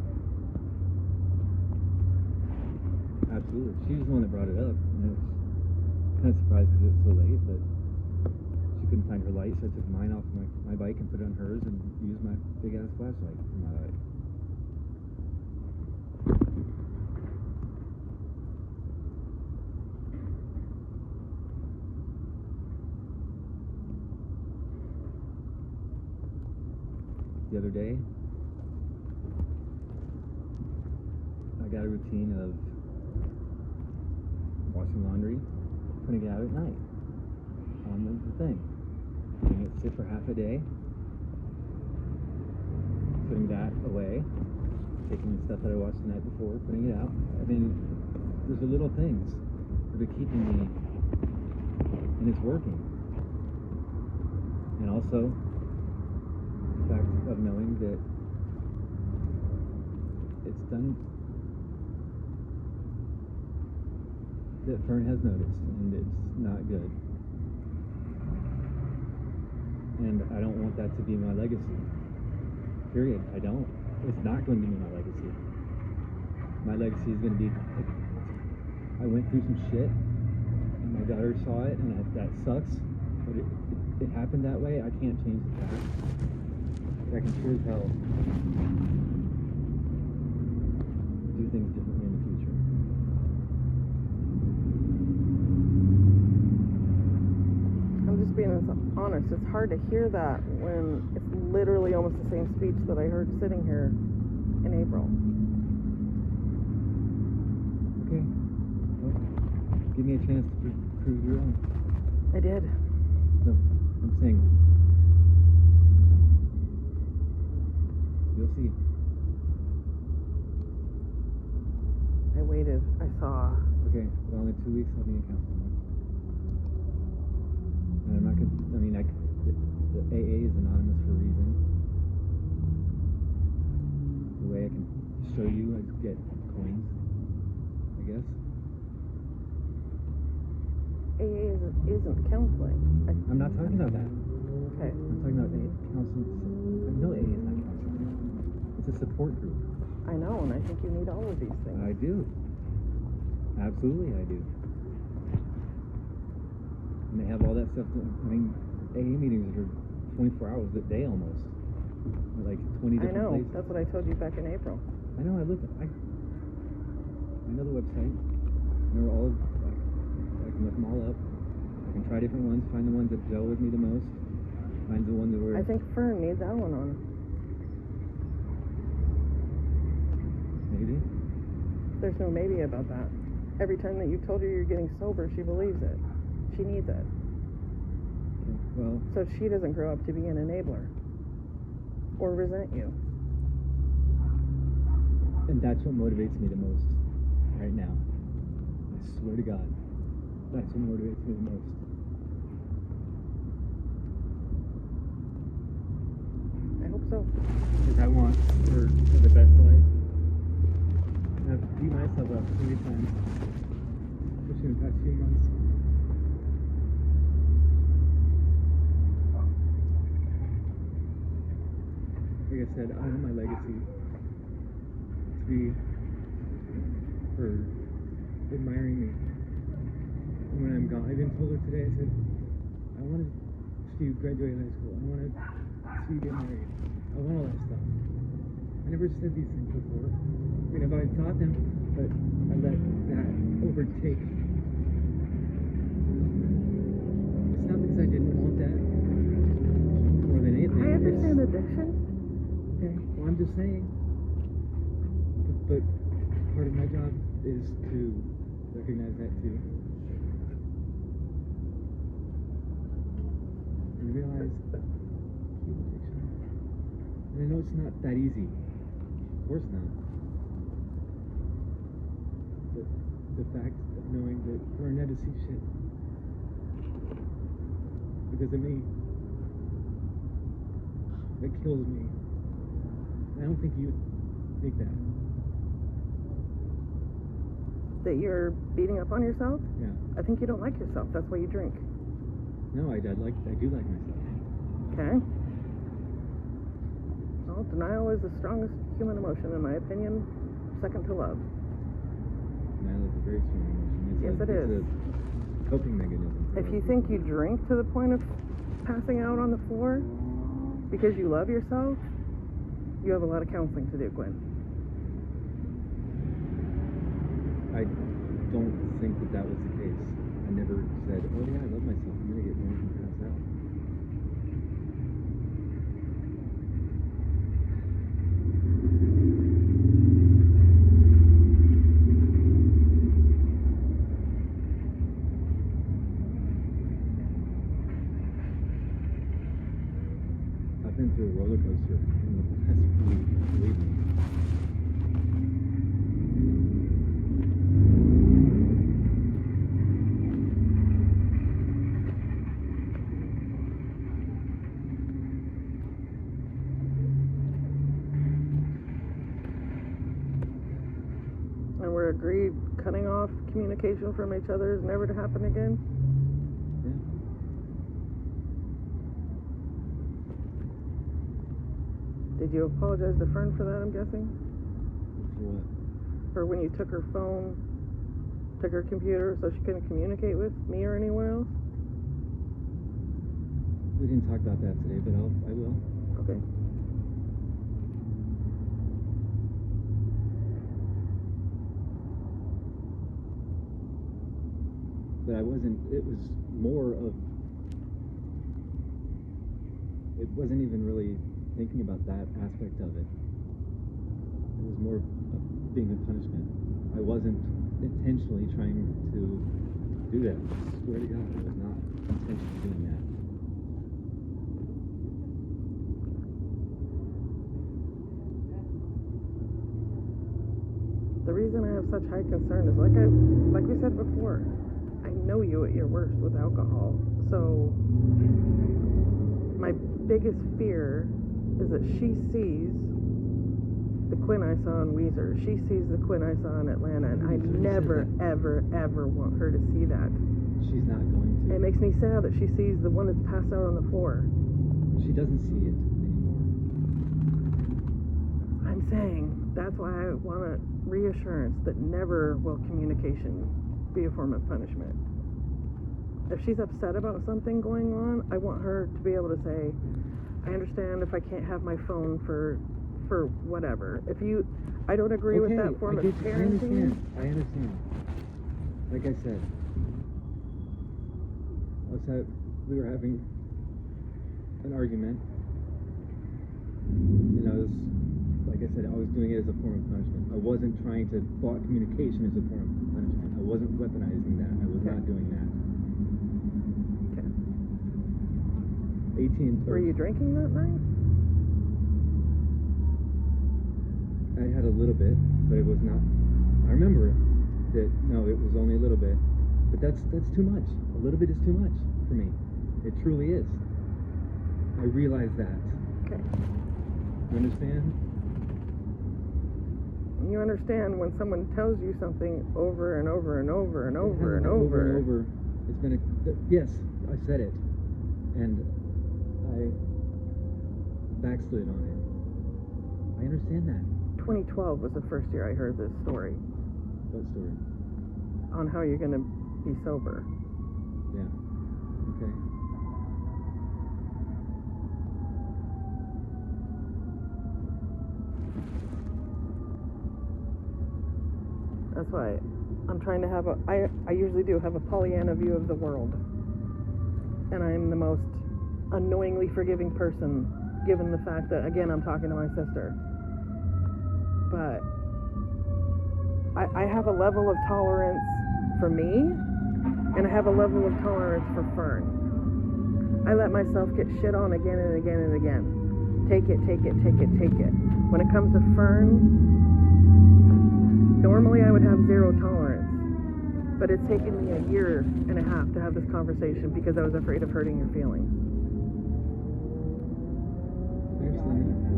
Absolutely. She was the one that brought it up. And I was kind of surprised because it's so late, but she couldn't find her light, so I took mine off my bike and put it on hers and used my big ass flashlight for my light. The other day, I got a routine of washing laundry, putting it out at night on the thing, letting it sit for half a day, putting that away, taking the stuff that I washed the night before, putting it out. I mean, there's the little things that are keeping me, and it's working. And also, the fact of knowing that it's done, that Fern has noticed, and it's not good. And I don't want that to be my legacy. Period. I don't. It's not going to be my legacy. My legacy is going to be, I went through some shit, and my daughter saw it, and that sucks, but it happened that way. I can't change the past. But I can sure as hell do things differently in the future. I'm just being honest. It's hard to hear that when it's literally almost the same speech that I heard sitting here in April. Okay. Well, give me a chance to prove you wrong. I did. No, I'm saying, you'll see. I waited. I saw. Okay, well, in 2 weeks I'll be in counseling. And I'm not gonna, I mean, the AA is anonymous for a reason. The way I can show you, I get coins, I guess. AA isn't counseling. I'm not talking about that. Okay. I'm talking about counseling. No, AA is not counseling. It's a support group. I know, and I think you need all of these things. I do. Absolutely, I do. And they have all that stuff. I mean, AA meetings are 24 hours a day almost. Like 20 different I know. places. That's what I told you back in April. I know. I looked. I know the website. They're all. I can look them all up. I can try different ones. Find the ones that gel with me the most. Find the ones that were. I think Fern needs that one on. Maybe. There's no maybe about that. Every time that you told her you're getting sober, she believes it. She needs it. Okay, well. So she doesn't grow up to be an enabler or resent you. And that's what motivates me the most right now. I swear to God, that's what motivates me the most. I hope so. Because I want her the best life. And I've beat myself up so many times, especially in the past few months. Like I said, I want my legacy to be her admiring me. And when I'm gone, I even told her today, I said, I want to see you graduate high school. I want to see you get married. I want all that stuff. I never said these things before. I mean, if I thought them, but I let that overtake. It's not because I didn't want that more than anything. I understand It's, addiction. okay, well, I'm just saying. But part of my job is to recognize that too. And realize addiction. And I know it's not that easy. Of course not. the fact of knowing that Fern had to see shit because of me. That kills me. I don't think you think that. That you're beating up on yourself? Yeah. I think you don't like yourself. That's why you drink. No, I do like myself. Okay. Well, denial is the strongest human emotion, in my opinion, second to love. Denial is a very strong emotion. Yes, it is. It's a coping mechanism. If you think you drink to the point of passing out on the floor because you love yourself, you have a lot of counseling to do, Gwen. I don't think that was the case. I never said, oh yeah, I love myself. I'm going to get drunk and pass out. I've been through a roller coaster in the past week, believe me. And we're agreed cutting off communication from each other is never to happen again? Yeah. Did you apologize to Fern for that, I'm guessing? For what? For when you took her phone, took her computer so she couldn't communicate with me or anyone else? We didn't talk about that today, but I will. Okay. But it was more of, it wasn't even really thinking about that aspect of it. It was more of being a punishment. I wasn't intentionally trying to do that. I swear to God, I was not intentionally doing that. The reason I have such high concern is like we said before, I know you at your worst with alcohol. So my biggest fear is that she sees the Quinn I saw in Weezer. She sees the Quinn I saw in Atlanta, and I never, ever, ever want her to see that. She's not going to. It makes me sad that she sees the one that's passed out on the floor. She doesn't see it anymore. I'm saying that's why I want a reassurance that never will communication be a form of punishment. If she's upset about something going on, I want her to be able to say, I understand if I can't have my phone for whatever. I don't agree with that form of parenting. I understand. Like I said, we were having an argument, and like I said, I was doing it as a form of punishment. I wasn't trying to block communication as a form of punishment. I wasn't weaponizing that. I was not doing that. Okay. 18. Were you drinking that night? I had a little bit, but it was not. I remember that. No, it was only a little bit, but that's too much. A little bit is too much for me. It truly is. I realize that. Okay. You understand? You understand when someone tells you something over and over and over and over and over over. and over. It's been yes, I said it, and I backslid on it. I understand that. 2012 was the first year I heard this story. What story? On how you're going to be sober. Yeah. Okay. That's why I'm trying to have I usually do have a Pollyanna view of the world. And I'm the most annoyingly forgiving person, given the fact that, again, I'm talking to my sister. But I have a level of tolerance for me, and I have a level of tolerance for Fern. I let myself get shit on again and again and again. Take it. When it comes to Fern, normally I would have zero tolerance. But it's taken me a year and a half to have this conversation because I was afraid of hurting your feelings. I understand that.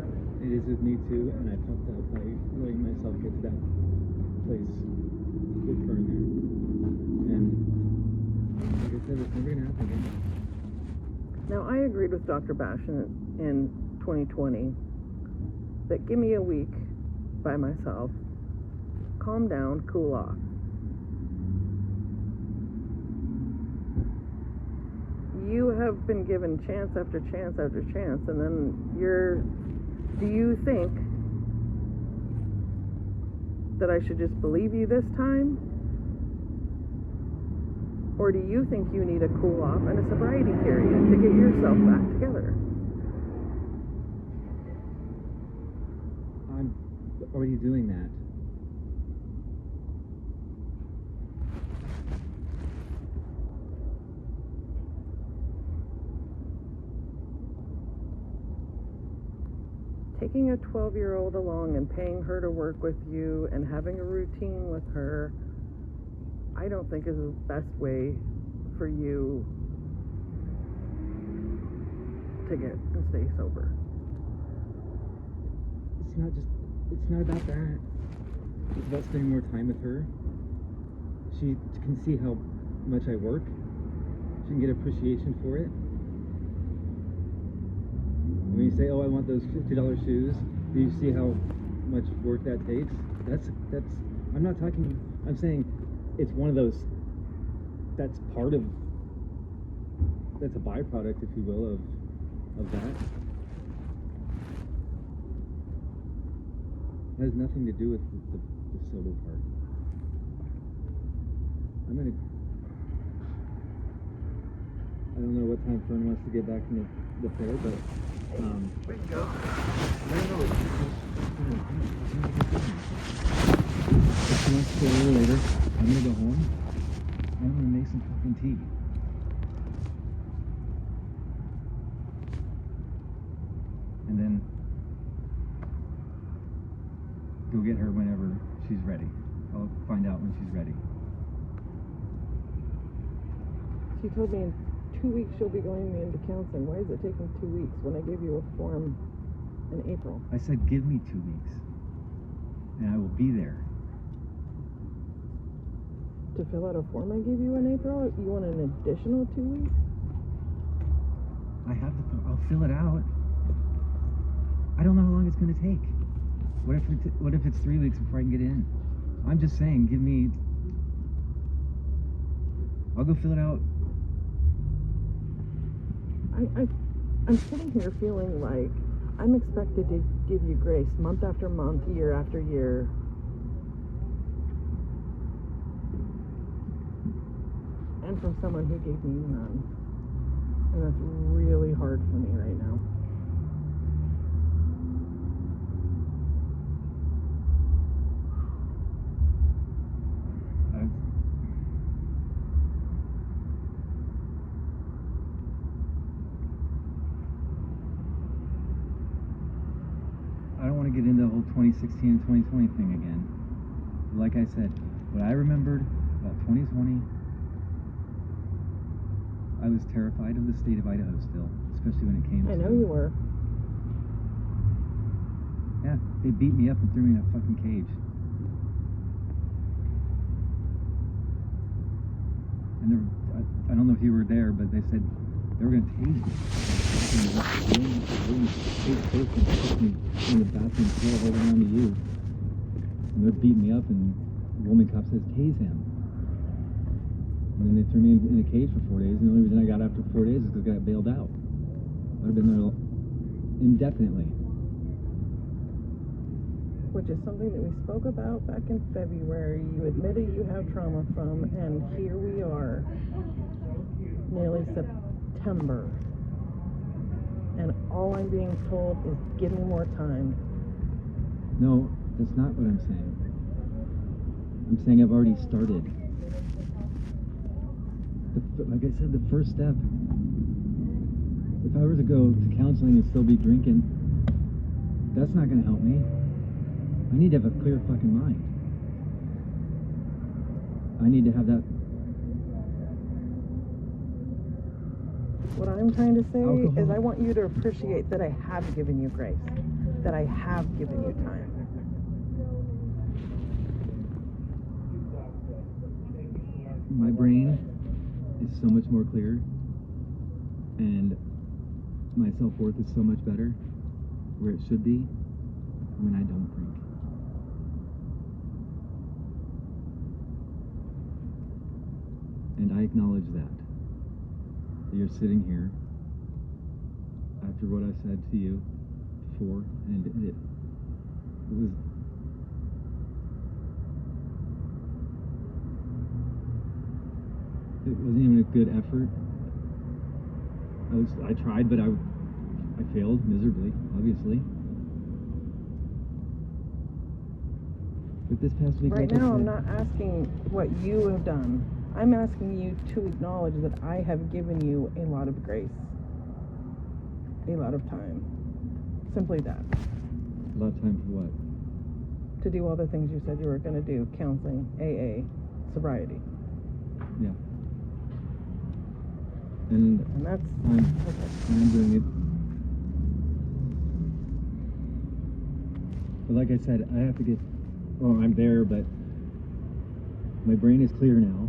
But it is with me too, and I fucked up by letting myself get to that place with her in there. And like I said, it's never gonna happen again. Now, I agreed with Dr. Bash in 2020 that give me a week by myself, calm down, cool off. You have been given chance after chance after chance, and then do you think that I should just believe you this time? Or do you think you need a cool off and a sobriety period to get yourself back together? I'm already doing that. Taking a 12-year-old along and paying her to work with you and having a routine with her, I don't think is the best way for you to get and stay sober. It's not about that. It's about spending more time with her. She can see how much I work. She can get appreciation for it. When you say, oh, I want those $50 shoes, do you see how much work that takes? I'm saying it's one of those, that's a byproduct, if you will, of that. It has nothing to do with the sober part. I don't know what time Fern wants to get back in the fair, but Way to go. I don't know. If she wants to stay a little later, I'm gonna go home. I'm gonna make some fucking tea. And then go get her whenever she's ready. I'll find out when she's ready. She told me in 2 weeks she'll be going into counseling. Why is it taking 2 weeks when I gave you a form in April? I said give me 2 weeks and I will be there. To fill out a form I gave you in April? You want an additional 2 weeks? I'll fill it out. I don't know how long it's going to take. What if it's 3 weeks before I can get in? I'm just saying, I'll go fill it out. I'm sitting here feeling like I'm expected to give you grace month after month, year after year. And from someone who gave me none. And that's really hard for me right now. I don't want to get into the whole 2016 and 2020 thing again. Like I said, what I remembered about 2020, I was terrified of the state of Idaho still, especially when it came to... I know you were. Yeah, they beat me up and threw me in a fucking cage. And I don't know if you were there, but they said they were going to tase me. They put me in the bathroom floor holding on to you. And they're beating me up, and the woman cop says, tase him. And then they threw me in a cage for 4 days, and the only reason I got out after 4 days is because I got bailed out. I'd have been there indefinitely. Which is something that we spoke about back in February. You admitted you have trauma from, and here we are, nearly September. And all I'm being told is give me more time. No, that's not what I'm saying. I'm saying I've already started. Like I said, the first step, if I were to go to counseling and still be drinking, That's not gonna help me. I need to have a clear fucking mind. I need to have that. What I'm trying to say Alcohol. is I want you to appreciate that I have given you grace, that I have given you time. My brain is so much more clear, and my self-worth is so much better where it should be when I don't drink. And I acknowledge that. You're sitting here after what I said to you before, and it was it wasn't even a good effort. I tried, but I failed miserably, obviously. But this past week, Right like I now, I'm said, not asking what you have done. I'm asking you to acknowledge that I have given you a lot of grace, a lot of time. Simply that. a lot of time for what? To do all the things you said you were going to do: counseling, AA, sobriety. Yeah. And And that's I'm doing it. But like I said, I have to get. Well, I'm there, but my brain is clear now.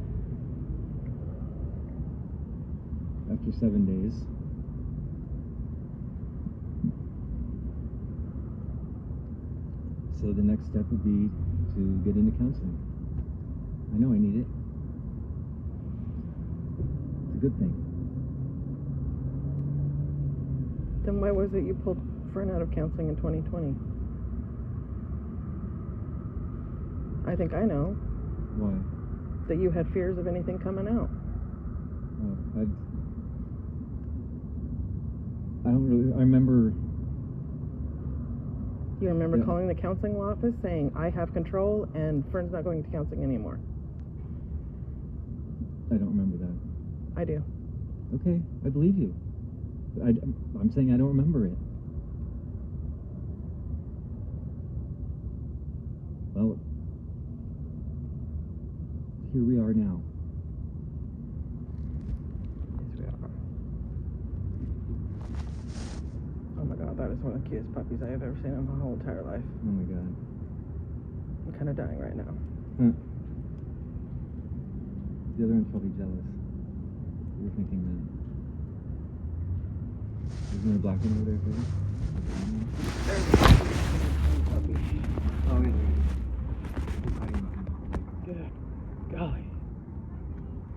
After 7 days. So the next step would be to get into counseling. I know I need it. It's a good thing. Then why was it you pulled Fern out of counseling in 2020? I think I know Why? that you had fears of anything coming out. Oh, I don't really. I remember. You remember Yeah. calling the counseling office saying, I have control and Fern's not going to counseling anymore. I don't remember that. I do. Okay, I believe you. I'm saying I don't remember it. Well, here we are now. Yes, we are. Oh my God, that is one of the cutest puppies I have ever seen in my whole entire life. Oh my God. I'm kind of dying right now. Huh. The other one's probably jealous. You're thinking that. Isn't there a black one over there, too? Oh, yeah. Good golly.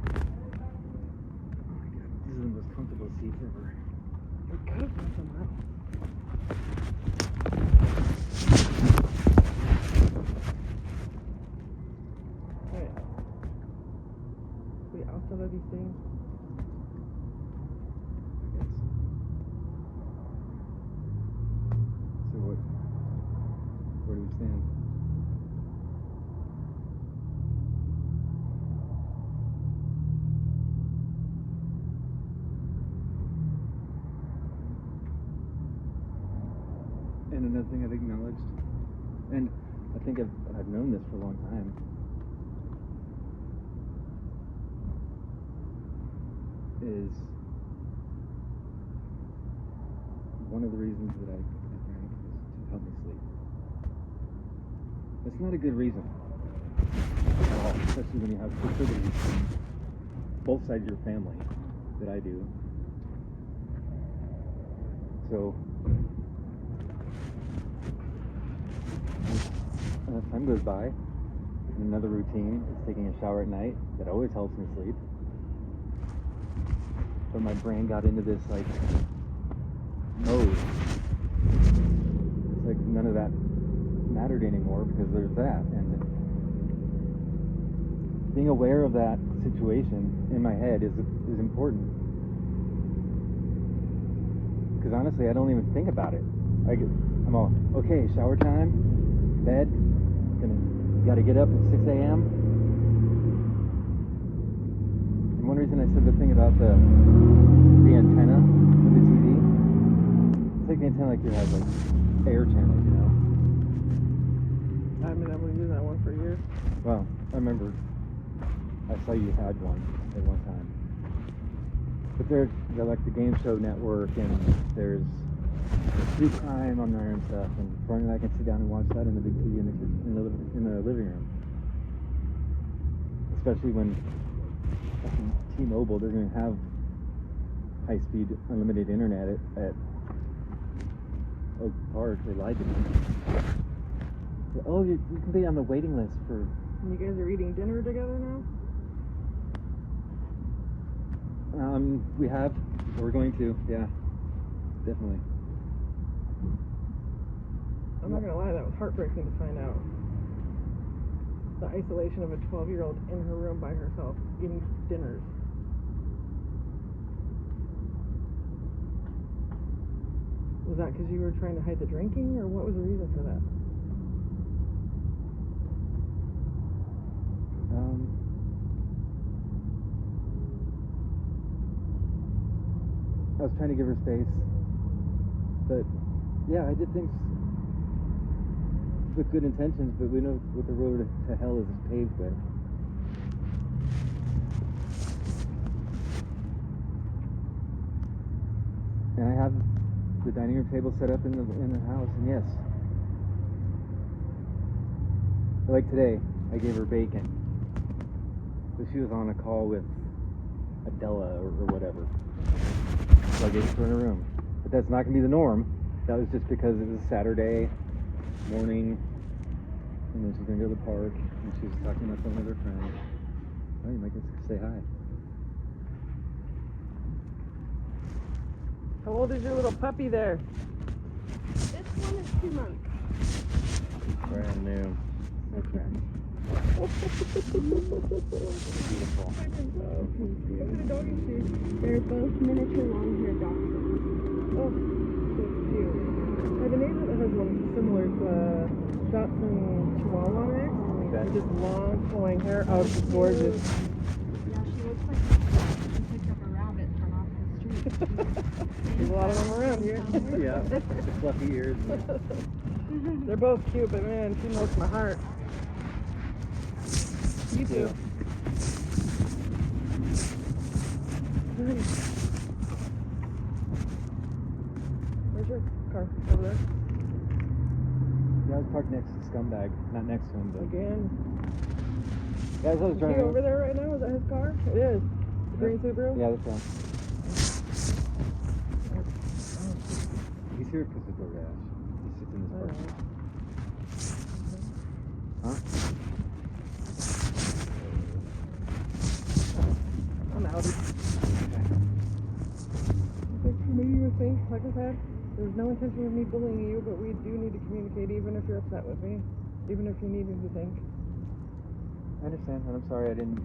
Oh my God. These are the most comfortable seats ever. We could have been somewhere else. Wait. We also have these things. I guess. So where do we stand? And another thing I've acknowledged, and I think I've known this for a long time, is one of the reasons that I drank is to help me sleep. That's not a good reason at all, especially when you have proclivities from both sides of your family that I do. So as time goes by, another routine is taking a shower at night. That always helps me sleep. But my brain got into this like mode. It's like none of that mattered anymore because there's that. And being aware of that situation in my head is important. Because honestly, I don't even think about it. I'm all, okay, shower time, bed, gotta get up at 6 a.m. And one reason I said the thing about the antenna for the TV, it's like the antenna like you have like air channels. for years. Well, I remember I saw you had one at one time. But they're like the Game Show Network, and there's true crime on there and stuff. And Brian and I can sit down and watch that in the big TV in the living room. Especially when T-Mobile doesn't have high-speed unlimited internet at Oak Park. They lied to me. Oh, you can be on the waiting list for... And you guys are eating dinner together now? We have. We're going to. Yeah, definitely. I'm not gonna lie, that was heartbreaking to find out. The isolation of a 12-year-old in her room by herself eating dinners. Was that because you were trying to hide the drinking, or what was the reason for that? I was trying to give her space, but yeah, I did things with good intentions, but we know what the road to hell is paved with. And I have the dining room table set up in the house, and yes, like today, I gave her bacon, but she was on a call with Adela or whatever. So I gave it to her in her room. But that's not going to be the norm. That was just because it was a Saturday morning, and then she's going to go to the park, and she was talking about some of her friends. Oh, you might just say hi. How old is your little puppy there? This one is 2 months. Brand new. So fresh. Beautiful. Look at the doggy shoes. They're both miniature long-haired dachshunds. Oh, so cute. I have a neighbor that has one similar. It's a Dachshund Chihuahua mix. Okay. With just long flowing hair. Oh, she's gorgeous. Yeah, she looks like she picked up a rabbit from off the street. There's a lot of them around here. Yeah, the fluffy ears. They're both cute, but man, she melts my heart. You too. Where's your car? Over there? Yeah, I was parked next to Scumbag. Not next to him, but... Again. Yeah, as I was Is he driving... over there right now? Is that his car? It is. The green Subaru? Yeah, that's one. He's here because of DoorDash. He sits in his Oh. parking lot. Huh? I'm out. Thanks for meeting with me. Like I said, there's no intention of me bullying you, but we do need to communicate even if you're upset with me. Even if you need me to think. I understand, and I'm sorry I didn't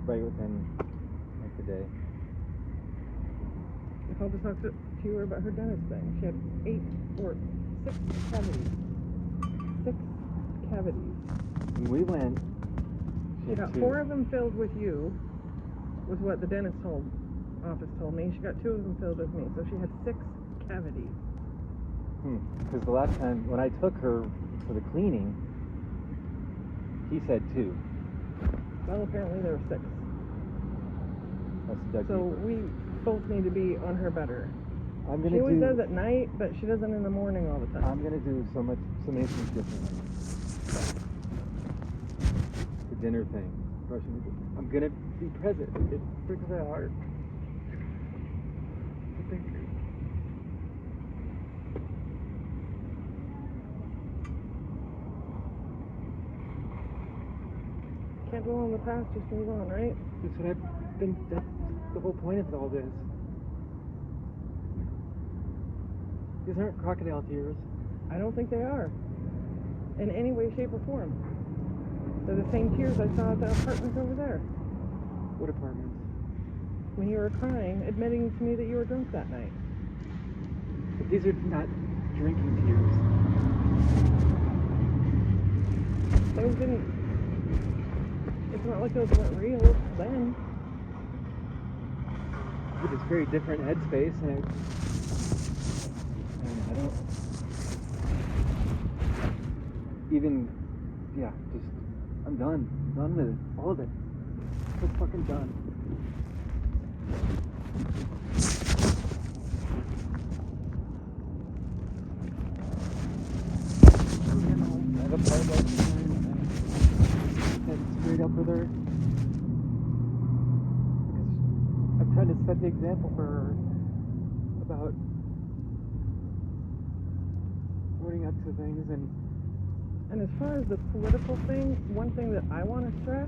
write within like the day. I called to talk to her about her dentist thing. She had 6 cavities. 6 cavities. When we went, She got 4 of them filled with you, was what the dentist office told me. She got 2 of them filled with me, so she had 6 cavities. Because the last time when I took her for the cleaning, he said 2. Well, apparently there were 6. That's Doug So Beaver. we both need to be on her better. I'm She gonna always do. does at night, but she doesn't in the morning all the time. I'm gonna do so many things differently. The dinner thing, brushing. I'm gonna be present. It breaks my heart. But thank you. Can't dwell on the past, just move on, right? That's what I've been. That's the whole point of all this. These aren't crocodile tears. I don't think they are. In any way, shape, or form. They're the same tears I saw at the apartment over there. What apartments? When you were crying, admitting to me that you were drunk that night. But these are not drinking tears. Those didn't... It's not like those weren't real then. But it's very different headspace, and I don't. even, yeah, just, I'm done. I'm done with it. All of it. So fucking done. I have a part like and straight up with her. Because I'm trying to set the example for her about owning up to things And as far as the political thing, one thing that I want to stress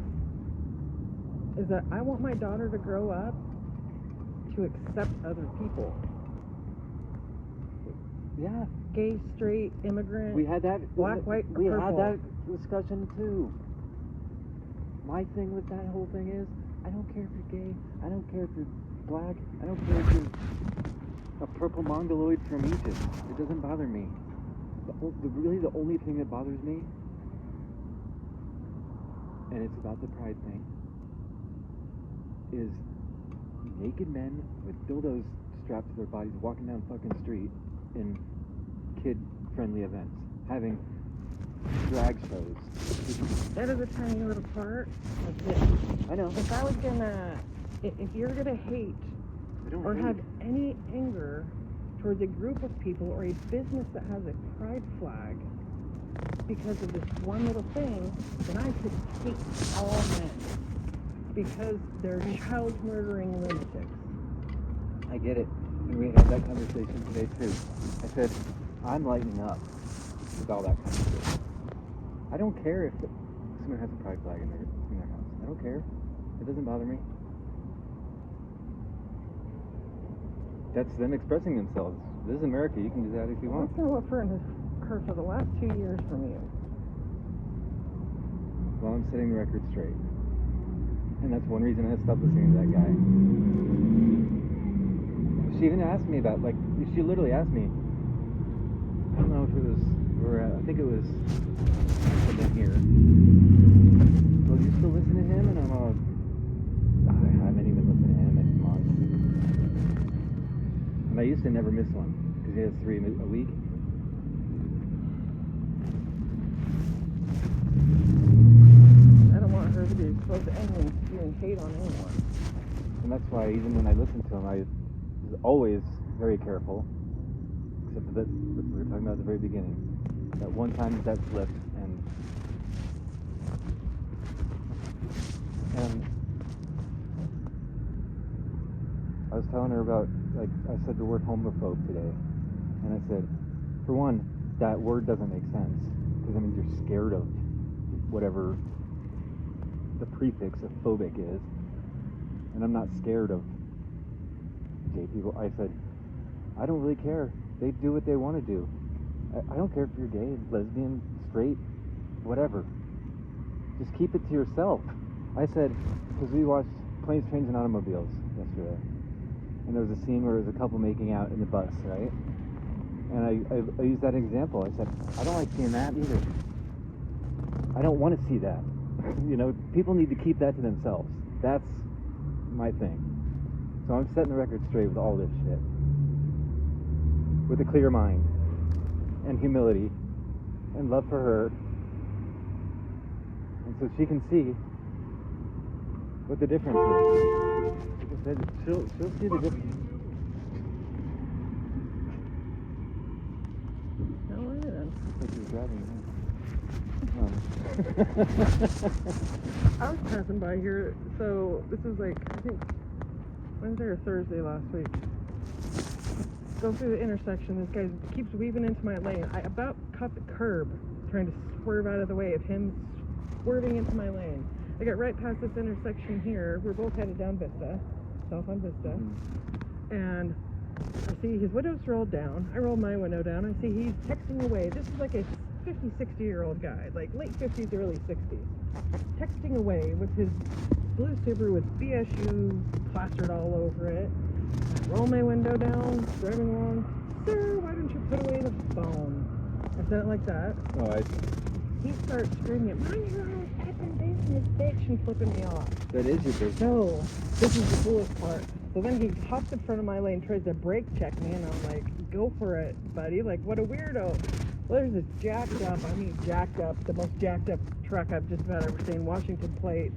is that I want my daughter to grow up to accept other people. yeah. Gay, straight, immigrant, We had that. black, white, or We had purple. that discussion too. My thing with that whole thing is, I don't care if you're gay. I don't care if you're black. I don't care if you're a purple mongoloid from Egypt. It doesn't bother me. Really, the only thing that bothers me, and it's about the pride thing, is naked men with dildos strapped to their bodies walking down fucking street in kid-friendly events, having drag shows. That is a tiny little part of it. I know. If I was gonna, if you're gonna hate I don't or hate. have any anger towards a group of people or a business that has a pride flag because of this one little thing, then I could hate all men because they're child murdering lunatics. I get it. And we had that conversation today too. I said, I'm lightening up with all that kind of shit. I don't care if someone has a pride flag in their house. I don't care. It doesn't bother me. That's them expressing themselves. This is America. You can do that if you want. What's gonna look for her for the last 2 years from you? Well, I'm setting the record straight. And that's one reason I stopped listening to that guy. She even asked me about, like, she literally asked me, I don't know if it was, I think it was in here. Well, you still listen to him? And I'm all, I haven't even listened to him in months. And I used to never miss one, because he has 3 a week. I don't want her to be exposed to anyone spewing hate on anyone. And that's why even when I listened to him, I was always very careful. Except for that we were talking about at the very beginning. That one time that slipped, and I was telling her about, like, I said the word homophobe today, and I said, for one, that word doesn't make sense, because I mean you're scared of whatever the prefix of phobic is, and I'm not scared of gay people. I said, I don't really care. They do what they want to do. I don't care if you're gay, lesbian, straight, whatever. Just keep it to yourself. I said, because we watched Planes, Trains, and Automobiles yesterday, and there was a scene where there was a couple making out in the bus, right? And I used that example. I said, I don't like seeing that either. I don't want to see that. You know, people need to keep that to themselves. That's my thing. So I'm setting the record straight with all this shit. With a clear mind, and humility, and love for her. And so she can see what the difference is. Like I said, she'll see the difference. No, I didn't. Like you're driving. I was passing by here, so this was like, I think, Wednesday or Thursday last week. Go through the intersection, this guy keeps weaving into my lane. I about caught the curb, trying to swerve out of the way of him swerving into my lane. I got right past this intersection here. We're both headed down Vista, south on Vista. And I see his window's rolled down. I roll my window down. I see he's texting away. This is like a 50, 60-year-old guy, like late 50s, early 60s. Texting away with his blue Subaru with BSU plastered all over it. I roll my window down, driving along. Sir, why don't you put away the phone? I said it like that. Oh, He starts screaming, mind your own effing business, bitch, and flipping me off. that is your business. So, this is the coolest part. So then he hops in front of my lane, tries to brake check me, and I'm like, go for it, buddy. Like, what a weirdo. Well, there's this jacked up, the most jacked up truck I've just about ever seen, Washington plates.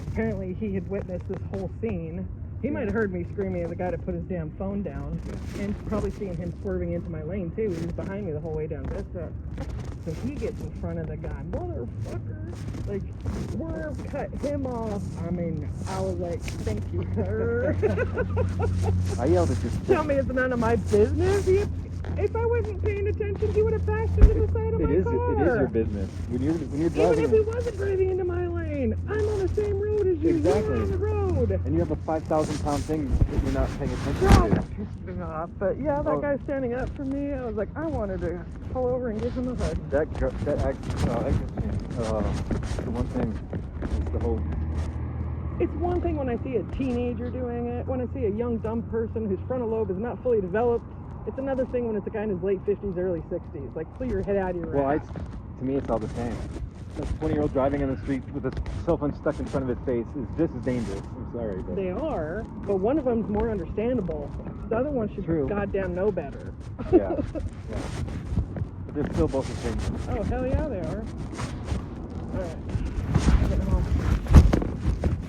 Apparently he had witnessed this whole scene. He might have heard me screaming at the guy to put his damn phone down, and probably seeing him swerving into my lane too. He was behind me the whole way down Vista. So he gets in front of the guy, motherfucker, like, swerve, cut him off. I mean, I was like, thank you, sir. I yelled at this. Tell me it's none of my business. If I wasn't paying attention, he would have passed into the side of my car. It is your business. When you're Even driving. if he wasn't driving into my lane, I'm on the same road as you. Exactly. You're on the road. And you have a 5,000-pound thing that you're not paying attention Oh, to. that pissed me off. But yeah, that Oh. guy standing up for me, I was like, I wanted to pull over and give him a hug. The one thing is the whole. It's one thing when I see a teenager doing it, when I see a young dumb person whose frontal lobe is not fully developed. It's another thing when it's a guy in his late 50s, early 60s. Like, pull your head out of your Well, ass. to me, it's all the same. A 20-year-old driving on the street with a cell phone stuck in front of his face is just as dangerous. I'm sorry, but They are, but one of them's more understandable. The other one should True. goddamn know better. yeah. But they're still both the same. Oh, hell yeah, they are. Alright. Get home.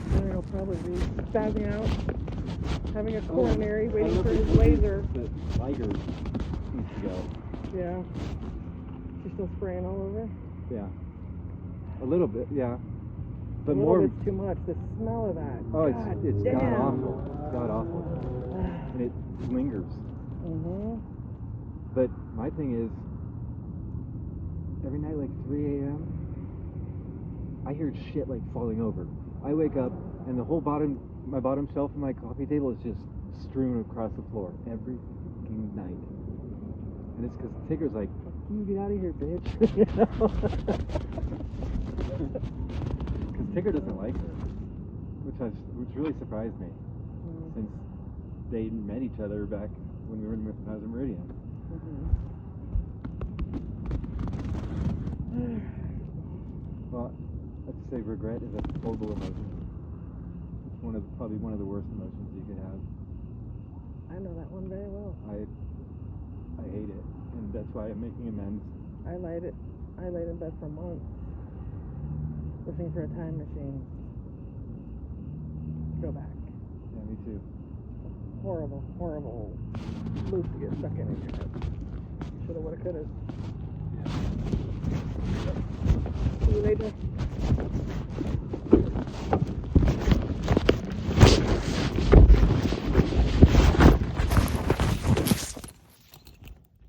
Then he'll probably be spazzing out, having a coronary, waiting for his laser. The Liger needs to go. Yeah. She's still spraying all over? Yeah. A little bit, yeah. But a little more. bit's too much. The smell of that. Oh, God it's damn. god awful. It's god awful. And it lingers. Mm-hmm. But my thing is, every night like 3 a.m., I hear shit like falling over. I wake up and the whole my bottom shelf of my coffee table is just strewn across the floor every fucking night. And it's because Tigger's like, "Fuck you, get out of here, bitch." You know? Because Tigger doesn't like her, which really surprised me, since they met each other back when I was in Meridian. Well, I'd say regret is a horrible emotion. It's probably one of the worst emotions you could have. I know that one very well. I hate it, and that's why I'm making amends. I laid in bed for months, looking for a time machine to go back. Yeah, me too. Horrible, horrible loop to get stuck in your head. Shoulda, woulda, coulda. Yeah. See you later.